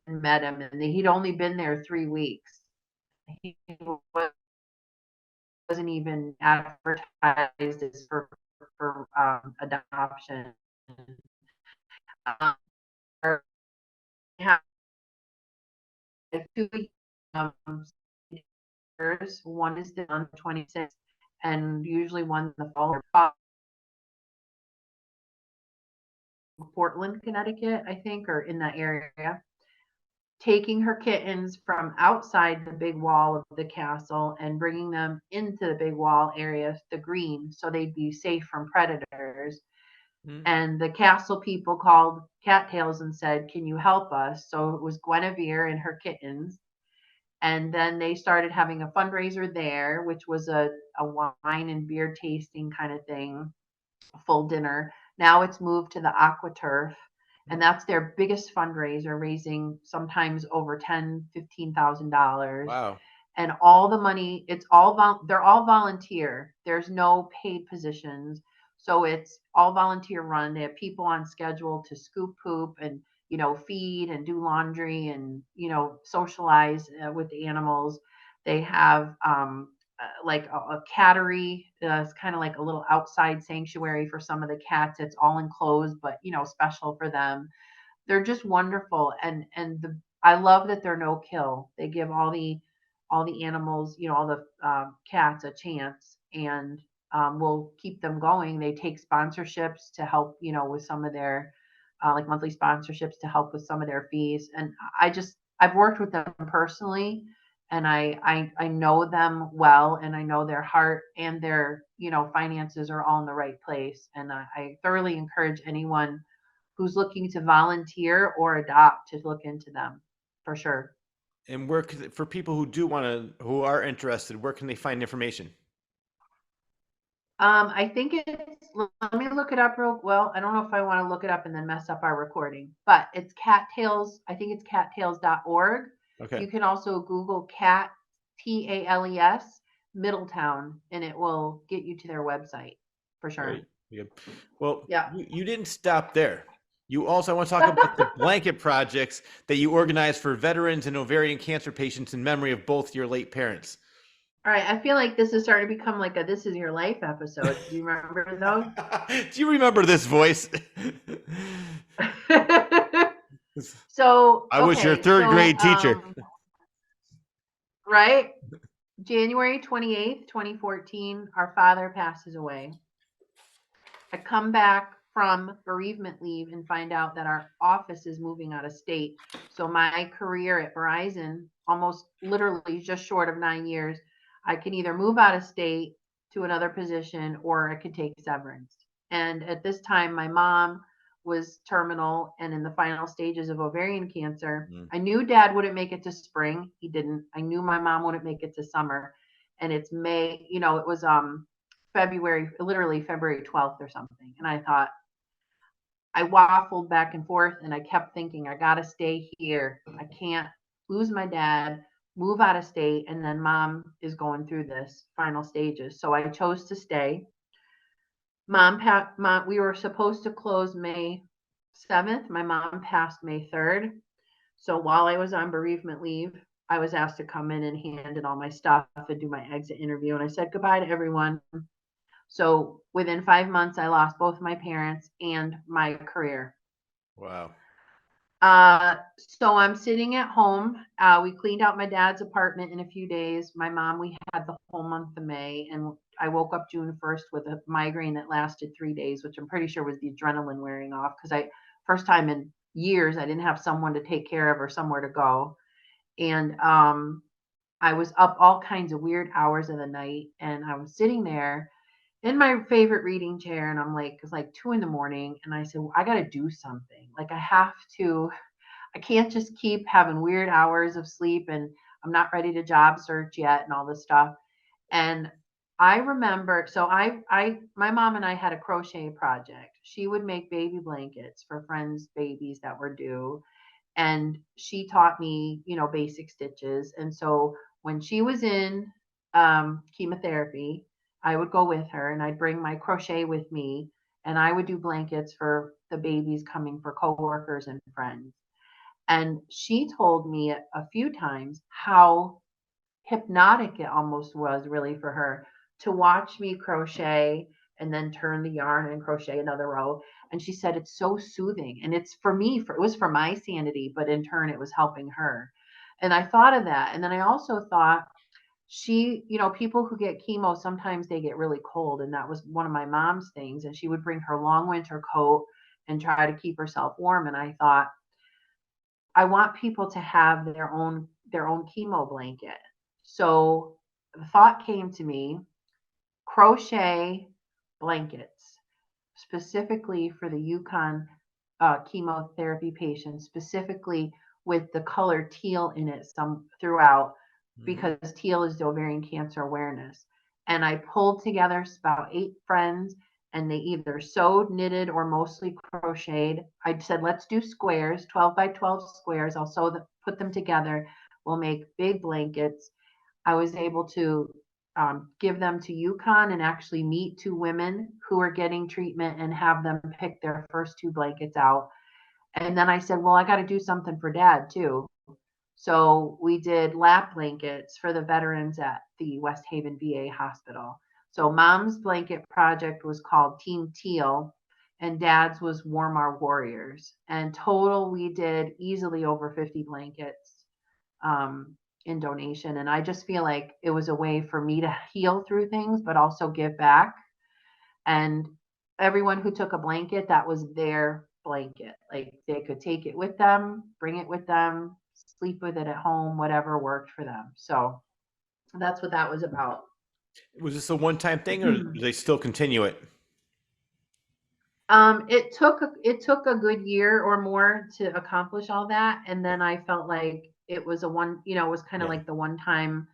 met him, and he'd only been there 3 weeks. He wasn't even advertised as for adoption. Um, have 2 years. One is on the 26th, and usually one the following. Portland, Connecticut, I think, or in that area, taking her kittens from outside the big wall of the castle and bringing them into the big wall area, the green, so they'd be safe from predators. Mm-hmm. And the castle people called Cattails and said, "Can you help us?" So it was Guinevere and her kittens. And then they started having a fundraiser there, which was a wine and beer tasting kind of thing, a full dinner. Now it's moved to the AquaTurf, and that's their biggest fundraiser, raising sometimes over $10,000-15,000. Wow. And all the money, they're all volunteer. There's no paid positions, so it's all volunteer run. They have people on schedule to scoop poop and feed and do laundry and socialize with the animals. They have like a cattery. It's kind of like a little outside sanctuary for some of the cats. It's all enclosed, but special for them. They're just wonderful, and I love that they're no kill. They give all the animals, all the cats a chance, and we'll keep them going. They take sponsorships to help, with some of their like monthly sponsorships to help with some of their fees. And I've worked with them personally, and I know them well, and I know their heart and their finances are all in the right place. And I thoroughly encourage anyone who's looking to volunteer or adopt to look into them for sure. And where for people who do want to, who are interested, where can they find information? I think let me look it up real well. I don't know if I want to look it up and then mess up our recording, but it's cattails. I think it's cattails.org. Okay. You can also Google cat, TALES, Middletown, and it will get you to their website for sure. Great. Good. Well, Yeah. you didn't stop there. You also, I want to talk about the blanket projects that you organize for veterans and ovarian cancer patients in memory of both your late parents. All right. I feel like this is starting to become like a This Is Your Life episode. Do you remember those? Do you remember this voice? So, I was your okay. third So, grade teacher. right. January 28th, 2014, our father passes away. I come back from bereavement leave and find out that our office is moving out of state. So my career at Verizon, almost literally just short of 9 years, I can either move out of state to another position or I could take severance. And at this time, my mom was terminal and in the final stages of ovarian cancer. Mm. I knew dad wouldn't make it to spring. He didn't. I knew my mom wouldn't make it to summer. And it's May, it was February, literally February 12th or something. And I thought, I waffled back and forth and I kept thinking, I got to stay here. I can't lose my dad, move out of state. And then mom is going through this final stages. So I chose to stay. We were supposed to close May 7th. My mom passed May 3rd. So while I was on bereavement leave, I was asked to come in and hand in all my stuff and do my exit interview. And I said goodbye to everyone. So within 5 months, I lost both my parents and my career. Wow. So I'm sitting at home. We cleaned out my dad's apartment in a few days. My mom, we had the whole month of May, and I woke up June 1st with a migraine that lasted 3 days, which I'm pretty sure was the adrenaline wearing off because first time in years, I didn't have someone to take care of or somewhere to go. And I was up all kinds of weird hours of the night, and I was sitting there in my favorite reading chair, and I'm like, it's like 2 a.m, and I said, well, I got to do something. Like I can't just keep having weird hours of sleep, and I'm not ready to job search yet, and all this stuff. And I remember, so my mom and I had a crochet project. She would make baby blankets for friends' babies that were due, and she taught me, basic stitches. And so when she was in chemotherapy, I would go with her and I'd bring my crochet with me and I would do blankets for the babies coming for coworkers and friends. And she told me a few times how hypnotic it almost was really for her to watch me crochet and then turn the yarn and crochet another row. And she said it's so soothing, and it's for me, it was for my sanity, but in turn it was helping her. And I thought of that, and then I also thought people who get chemo, sometimes they get really cold, and that was one of my mom's things. And she would bring her long winter coat and try to keep herself warm. And I thought, I want people to have their own chemo blanket. So the thought came to me, crochet blankets specifically for the Yukon chemotherapy patients, specifically with the color teal in it some throughout, because teal is the ovarian cancer awareness. And I pulled together about 8 friends, and they either sewed, knitted, or mostly crocheted. I said, let's do squares, 12 by 12 squares. I'll put them together. We'll make big blankets. I was able to give them to Yukon and actually meet 2 women who are getting treatment and have them pick their first 2 blankets out. And then I said, well, I got to do something for dad too. So we did lap blankets for the veterans at the West Haven VA hospital. So mom's blanket project was called Team Teal, and dad's was Warm Our Warriors. And total, we did easily over 50 blankets in donation. And I just feel like it was a way for me to heal through things, but also give back. And everyone who took a blanket, that was their blanket. Like they could take it with them, bring it with them, sleep with it at home, whatever worked for them. So that's what that was about. Was this a one-time thing, or do they still continue it? It took a good year or more to accomplish all that, and then I felt like it was a one, it was kind of Yeah. like the one time.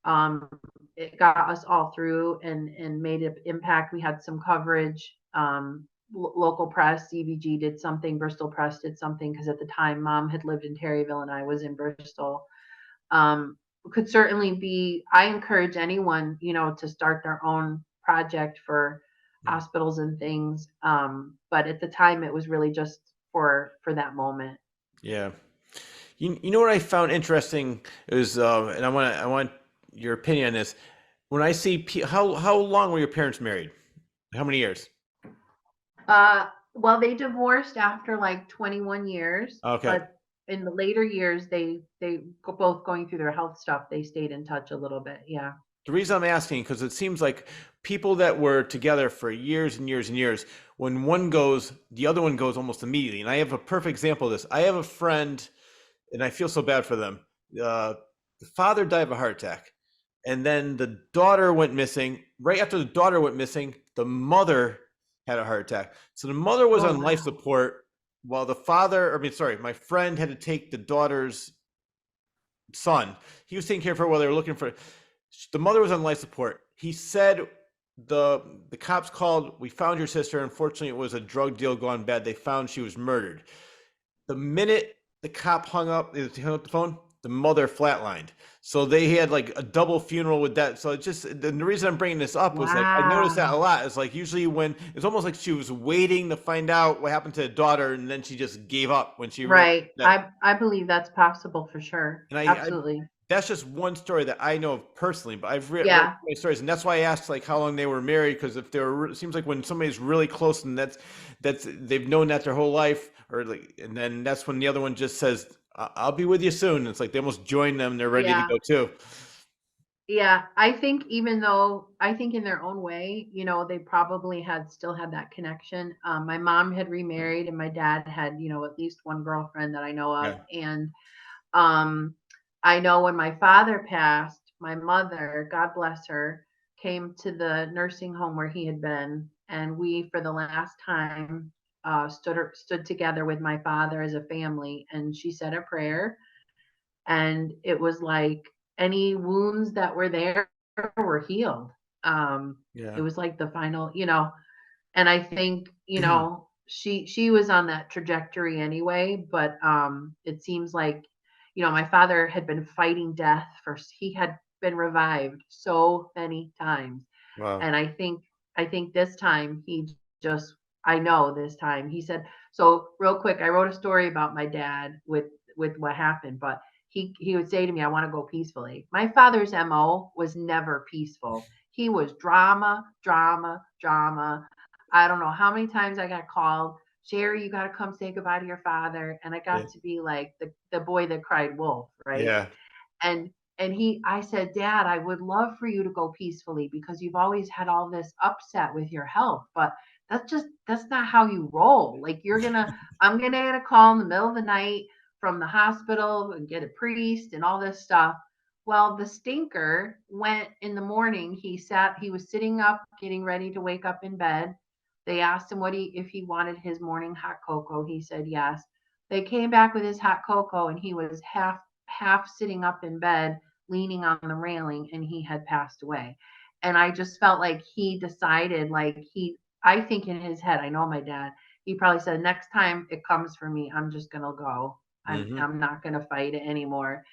Um, it got us all through and made an impact. We had some coverage. Local press, CBG did something, Bristol Press did something because at the time Mom had lived in Terryville and I was in Bristol. Could certainly be. I encourage anyone, to start their own project for hospitals and things. But at the time, it was really just for that moment. Yeah. You know what I found interesting is, and I want your opinion on this. When I see how long were your parents married? How many years? Well, they divorced after like 21 years, Okay. but in the later years, they both going through their health stuff. They stayed in touch a little bit. Yeah. The reason I'm asking, because it seems like people that were together for years and years and years, when one goes, the other one goes almost immediately. And I have a perfect example of this. I have a friend, and I feel so bad for them. The father died of a heart attack, and then the daughter went missing. Right after the daughter went missing, the mother had a heart attack. So the mother was Oh on life wow. support, while the father, I mean, sorry, my friend had to take the daughter's son. He was taking care of her while they were looking for. The mother was on life support. He said the cops called. We found your sister. Unfortunately, it was a drug deal gone bad. They found she was murdered. The minute the cop hung up the phone, the mother flatlined. So they had like a double funeral with that. So it just, the reason I'm bringing this up was like I noticed that a Wow. lot. It's like usually when it's almost like she was waiting to find out what happened to the daughter, and then she just gave up when she realized Right. that. I believe that's possible for sure. And I Absolutely. that's just one story that I know of personally, but I've read Yeah. so many stories, and that's why I asked like how long they were married, because if they were, it seems like when somebody's really close and that's they've known that their whole life, or like, and then that's when the other one just says, I'll be with you soon." It's like they almost join them; they're ready to Yeah. go too. Yeah. I think even though I think in their own way, they probably still had that connection. My mom had remarried and my dad had, at least one girlfriend that I know of. Yeah, And Um, I know when my father passed, my mother, God bless her, came to the nursing home where he had been, and we, for the last time, stood together with my father as a family, and she said a prayer, and it was like any wounds that were there were healed. It yeah, was like the final, and I think, she was on that trajectory anyway, but it seems like, my father had been fighting death for he had been revived so many times. wow, And I think this time he just I know this time he said, so real quick, I wrote a story about my dad with what happened, but he would say to me, I want to go peacefully. My father's MO was never peaceful. He was drama, drama, drama. I don't know how many times I got called, Sherry, you got to come say goodbye to your father. And I yeah, got to be like the boy that cried wolf, right? yeah, And I said, Dad, I would love for you to go peacefully because you've always had all this upset with your health, but that's not how you roll. Like I'm gonna get a call in the middle of the night from the hospital and get a priest and all this stuff. Well, the stinker went in the morning. He was sitting up, getting ready to wake up in bed. They asked him if he wanted his morning hot cocoa. He said yes. They came back with his hot cocoa and he was half sitting up in bed, leaning on the railing, and he had passed away. And I just felt like he decided, I think in his head, I know my dad, he probably said, next time it comes for me, I'm just going to go. I'm, hmm I'm not going to fight it anymore.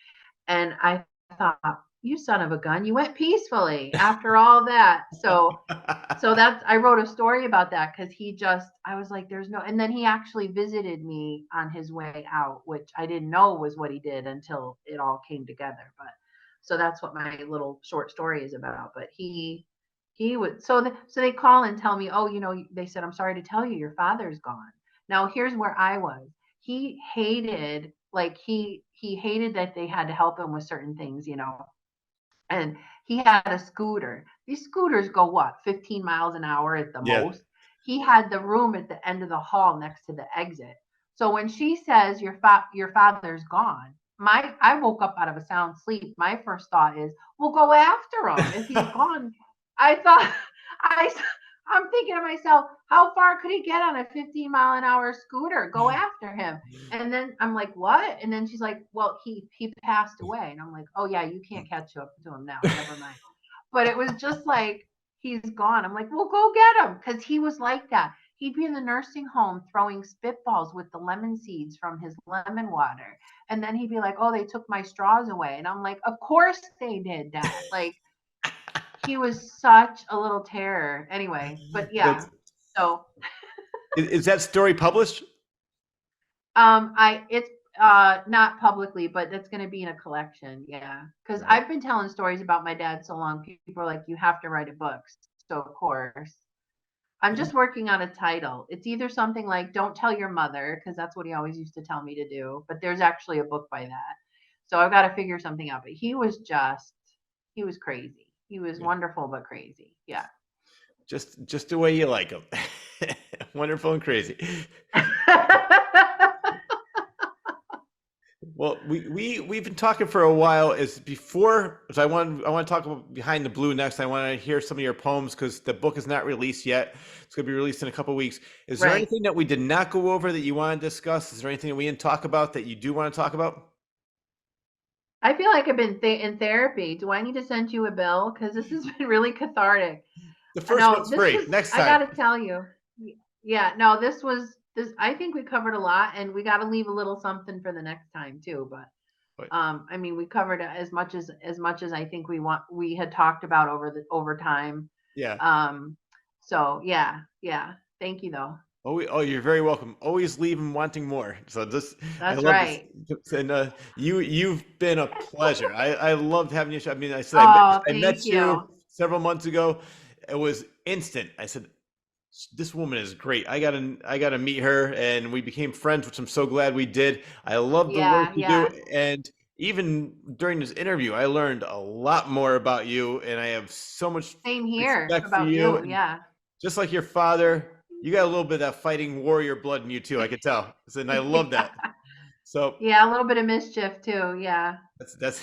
And I thought, you son of a gun, you went peacefully after all that. So that's, I wrote a story about that because I was like, there's no, and then he actually visited me on his way out, which I didn't know was what he did until it all came together. But so that's what my little short story is about. But he would, so they call and tell me, oh, they said, I'm sorry to tell you, your father's gone. Now here's where I was. He hated, like he hated that they had to help him with certain things, and he had a scooter. These scooters go what, 15 miles an hour at the Yeah. most. He had the room at the end of the hall next to the exit. So when she says your father's gone, I woke up out of a sound sleep. My first thought is, we'll go after him if he's gone. I thought I I'm thinking to myself, how far could he get on a 15-mile-an-hour scooter? Go after him. And then I'm like, what? And then she's like, well, he passed away. And I'm like, oh yeah, you can't catch up to him now. Never mind. But it was just like, he's gone. I'm like, well, go get him. Because he was like that. He'd be in the nursing home throwing spitballs with the lemon seeds from his lemon water. And then he'd be like, oh, they took my straws away. And I'm like, of course they did that. Like, he was such a little terror. Anyway, but yeah. That's, So is that story published? it's not publicly, but it's going to be in a collection. Yeah, because Right. I've been telling stories about my dad so long. People are like, you have to write a book. So of course, I'm just working on a title. It's either something like "Don't Tell Your Mother" because that's what he always used to tell me to do. But there's actually a book by that, so I've got to figure something out. But he was crazy. He was Yeah. wonderful but crazy. Yeah. Just the way you like them. Wonderful and crazy. Well, we've been talking for a while. So I want to talk about Behind the Blue next. I want to hear some of your poems because the book is not released yet. It's going to be released in a couple of weeks. Is there Right. anything that we did not go over that you want to discuss? Is there anything that we didn't talk about that you do want to talk about? I feel like I've been in therapy. Do I need to send you a bill? Because this has been really cathartic. The first No, one's free. Next I time. got to tell you. Yeah, no, I think we covered a lot and we got to leave a little something for the next time too. But, But I mean, we covered as much as I think we had talked about over time. yeah. Um, so yeah, yeah. Thank you though. Oh, you're very welcome. Always leave them wanting more. So I That's love this, right. and you've been a pleasure. I loved having you. I mean, I said Oh, I met thank you you. several months ago. It was instant. I said, this woman is great. I gotta meet her, and we became friends, which I'm so glad we did. I love the work Yeah, you do, yeah. and even during this interview, I learned a lot more about you, and I have so much Same here respect for about you. you. And Yeah. just like your father, you got a little bit of that fighting warrior blood in you too. I could tell, and I love Yeah. that. So Yeah, a little bit of mischief too. Yeah. that's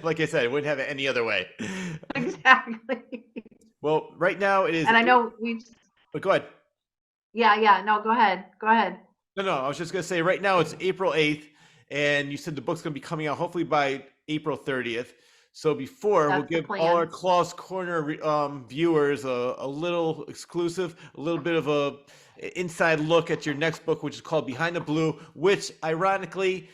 like I said, it wouldn't have it any other way. Exactly. Well, right now it is. And I know we've But go ahead. yeah, yeah. No, go ahead. Go ahead. No. I was just gonna say right now it's April 8th, and you said the book's gonna be coming out hopefully by April 30th. So before we'll That's the give all our plan. Claws Corner viewers a little exclusive, a little bit of a inside look at your next book, which is called Behind the Blue, which ironically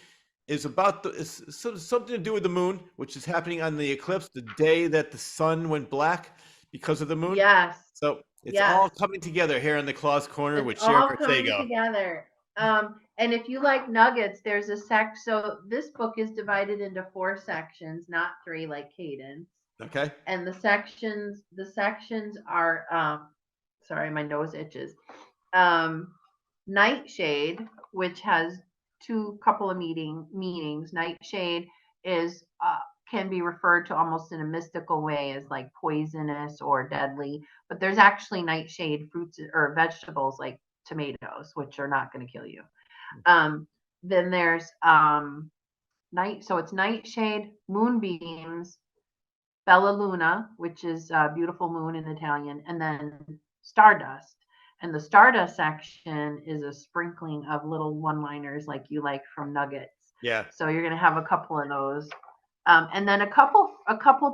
is about something to do with the moon, which is happening on the eclipse, the day that the sun went black because of the moon. Yes. So it's Yes. all coming together here in the Claws Corner It's with Sharon all coming Arsego. together. And if you like nuggets, there's a so this book is divided into 4 sections, not 3 like Cadence. Okay. And the sections are sorry, my nose itches. Nightshade, which has couple of meanings. Nightshade is can be referred to almost in a mystical way as like poisonous or deadly, but there's actually nightshade fruits or vegetables like tomatoes, which are not going to kill you. Then there's so it's nightshade, moonbeams, Bella Luna, which is a beautiful moon in Italian, and then stardust. And the stardust section is a sprinkling of little one-liners like you like from Nuggets. Yeah. So you're gonna have a couple of those. And then a couple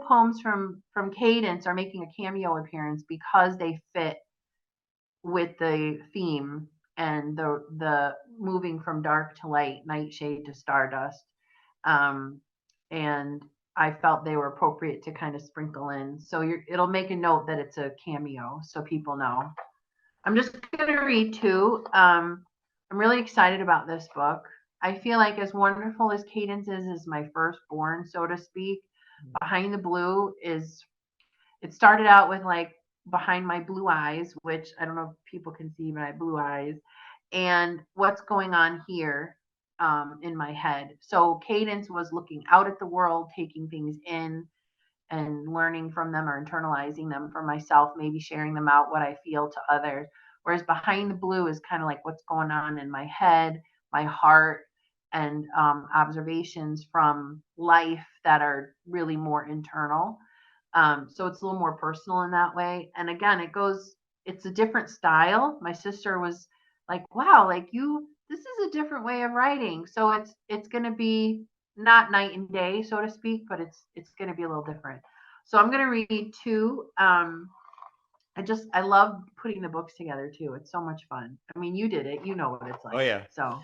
poems from Cadence are making a cameo appearance because they fit with the theme and the moving from dark to light, nightshade to stardust. And I felt they were appropriate to kind of sprinkle in. So it'll make a note that it's a cameo so people know. I'm just going to read two. I'm really excited about this book. I feel like as wonderful as Cadence is my firstborn, so to speak, Behind the Blue it started out with like Behind My Blue Eyes, which I don't know if people can see my blue eyes, and what's going on here in my head. So Cadence was looking out at the world, taking things in and learning from them or internalizing them for myself, maybe sharing them out, what I feel to others. Whereas Behind the Blue is kind of like what's going on in my head, my heart, and observations from life that are really more internal. So it's a little more personal in that way. And again, it's a different style. My sister was like, wow, like this is a different way of writing. So it's going to be not night and day, so to speak, but it's going to be a little different. So I'm going to read two. I love putting the books together too. It's so much fun. I mean, you did it. You know what it's like. Oh yeah. So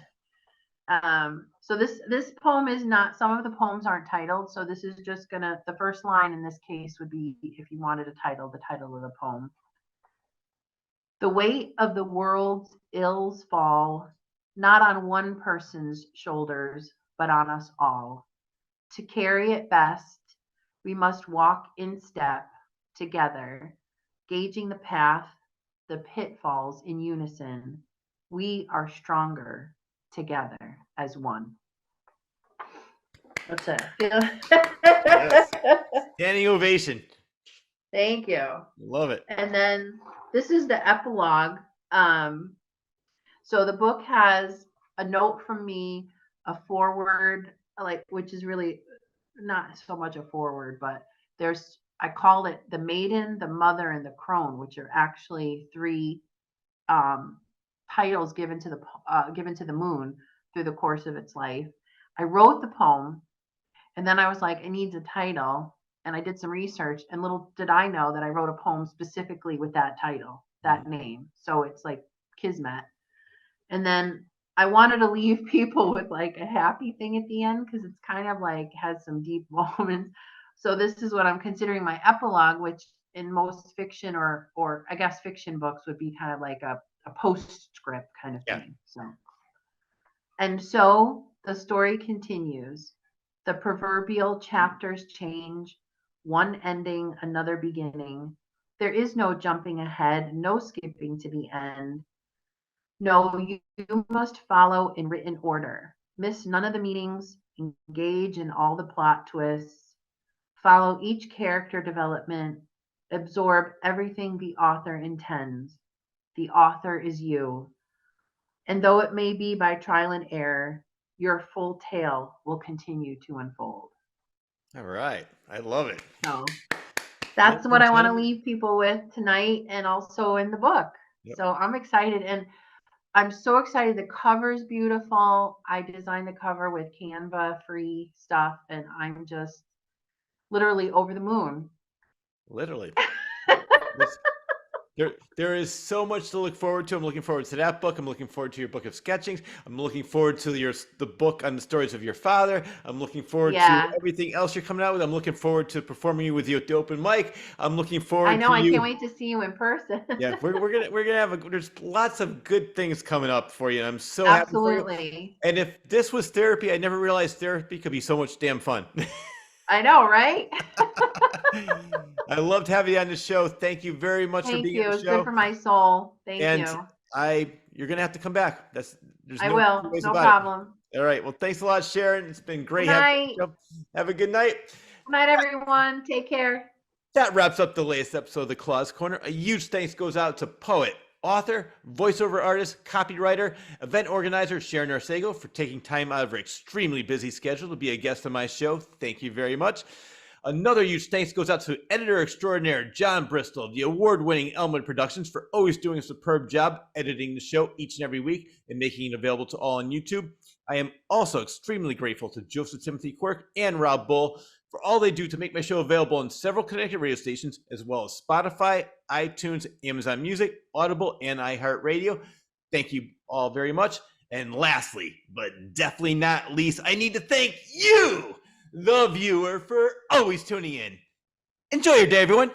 this poem is not. Some of the poems aren't titled. So this is just the first line in this case would be, if you wanted a title, the title of the poem. The weight of the world's ills fall not on one person's shoulders, but on us all. To carry it best, we must walk in step together, gauging the path, the pitfalls in unison. We are stronger together as one. That's it. Yes. Standing ovation. Thank you. Love it. And then this is the epilogue. So the book has a note from me, a foreword, which is really not so much a foreword, but I call it the maiden, the mother, and the crone, which are actually three titles given to the moon through the course of its life. I wrote the poem, and then I was like, it needs a title, and I did some research, and little did I know that I wrote a poem specifically with that title, that name. So it's like kismet. And then I wanted to leave people with like a happy thing at the end, because it's kind of like has some deep moments. So this is what I'm considering my epilogue, which in most fiction or I guess fiction books would be kind of like a postscript kind of thing. And so the story continues. The proverbial chapters change, one ending, another beginning. There is no jumping ahead, no skipping to the end. No, you must follow in written order. Miss none of the meetings, engage in all the plot twists, follow each character development, absorb everything the author intends. The author is you. And though it may be by trial and error, your full tale will continue to unfold. All right. I love it. So that's what I want to leave people with tonight, and also in the book. Yep. So I'm excited, and I'm so excited. The cover is beautiful. I designed the cover with Canva free stuff, and I'm just literally over the moon. Literally. There is so much to look forward to. I'm looking forward to that book. I'm looking forward to your book of sketchings. I'm looking forward to the book on the stories of your father. I'm looking forward to everything else you're coming out with. I'm looking forward to performing with you at the open mic. I'm looking forward. I know. I can't wait to see you in person. Yeah, we're gonna have there's lots of good things coming up for you, and I'm so happy for you. And if this was therapy, I never realized therapy could be so much damn fun. I know, right? I loved having you on the show. Thank you very much for being on the show. It's good for my soul. Thank you. You're going to have to come back. I will. No problem. All right. Well, thanks a lot, Sharon. It's been great having you. Have a good night. Good night, everyone. Take care. That wraps up the latest episode of The Claus Corner. A huge thanks goes out to poet, author, voiceover artist, copywriter, event organizer Sharon Arsego for taking time out of her extremely busy schedule to be a guest on my show. Thank you very much. Another huge thanks goes out to editor extraordinaire John Bristol, the award-winning Elmwood Productions, for always doing a superb job editing the show each and every week and making it available to all on YouTube. I am also extremely grateful to Joseph Timothy Quirk and Rob Bull for all they do to make my show available on several connected radio stations, as well as Spotify, iTunes, Amazon Music, Audible, and iHeartRadio. Thank you all very much. And lastly, but definitely not least, I need to thank you, the viewer, for always tuning in. Enjoy your day, everyone.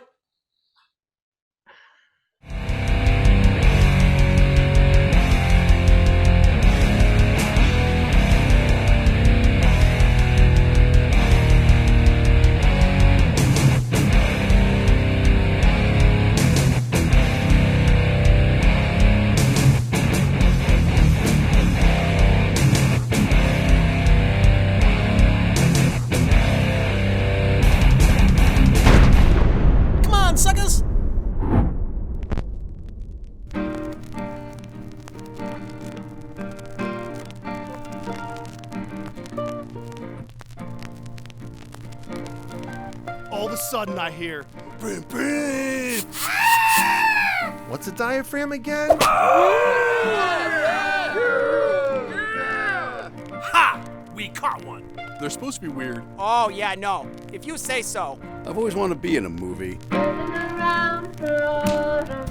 Suckers! All of a sudden I hear, brim, brim. What's a diaphragm again? Ha! We caught one. They're supposed to be weird. Oh, yeah, no. If you say so. I've always wanted to be in a movie. Waiting around for autumn,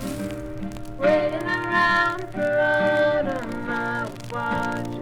waiting around for autumn, I was watching.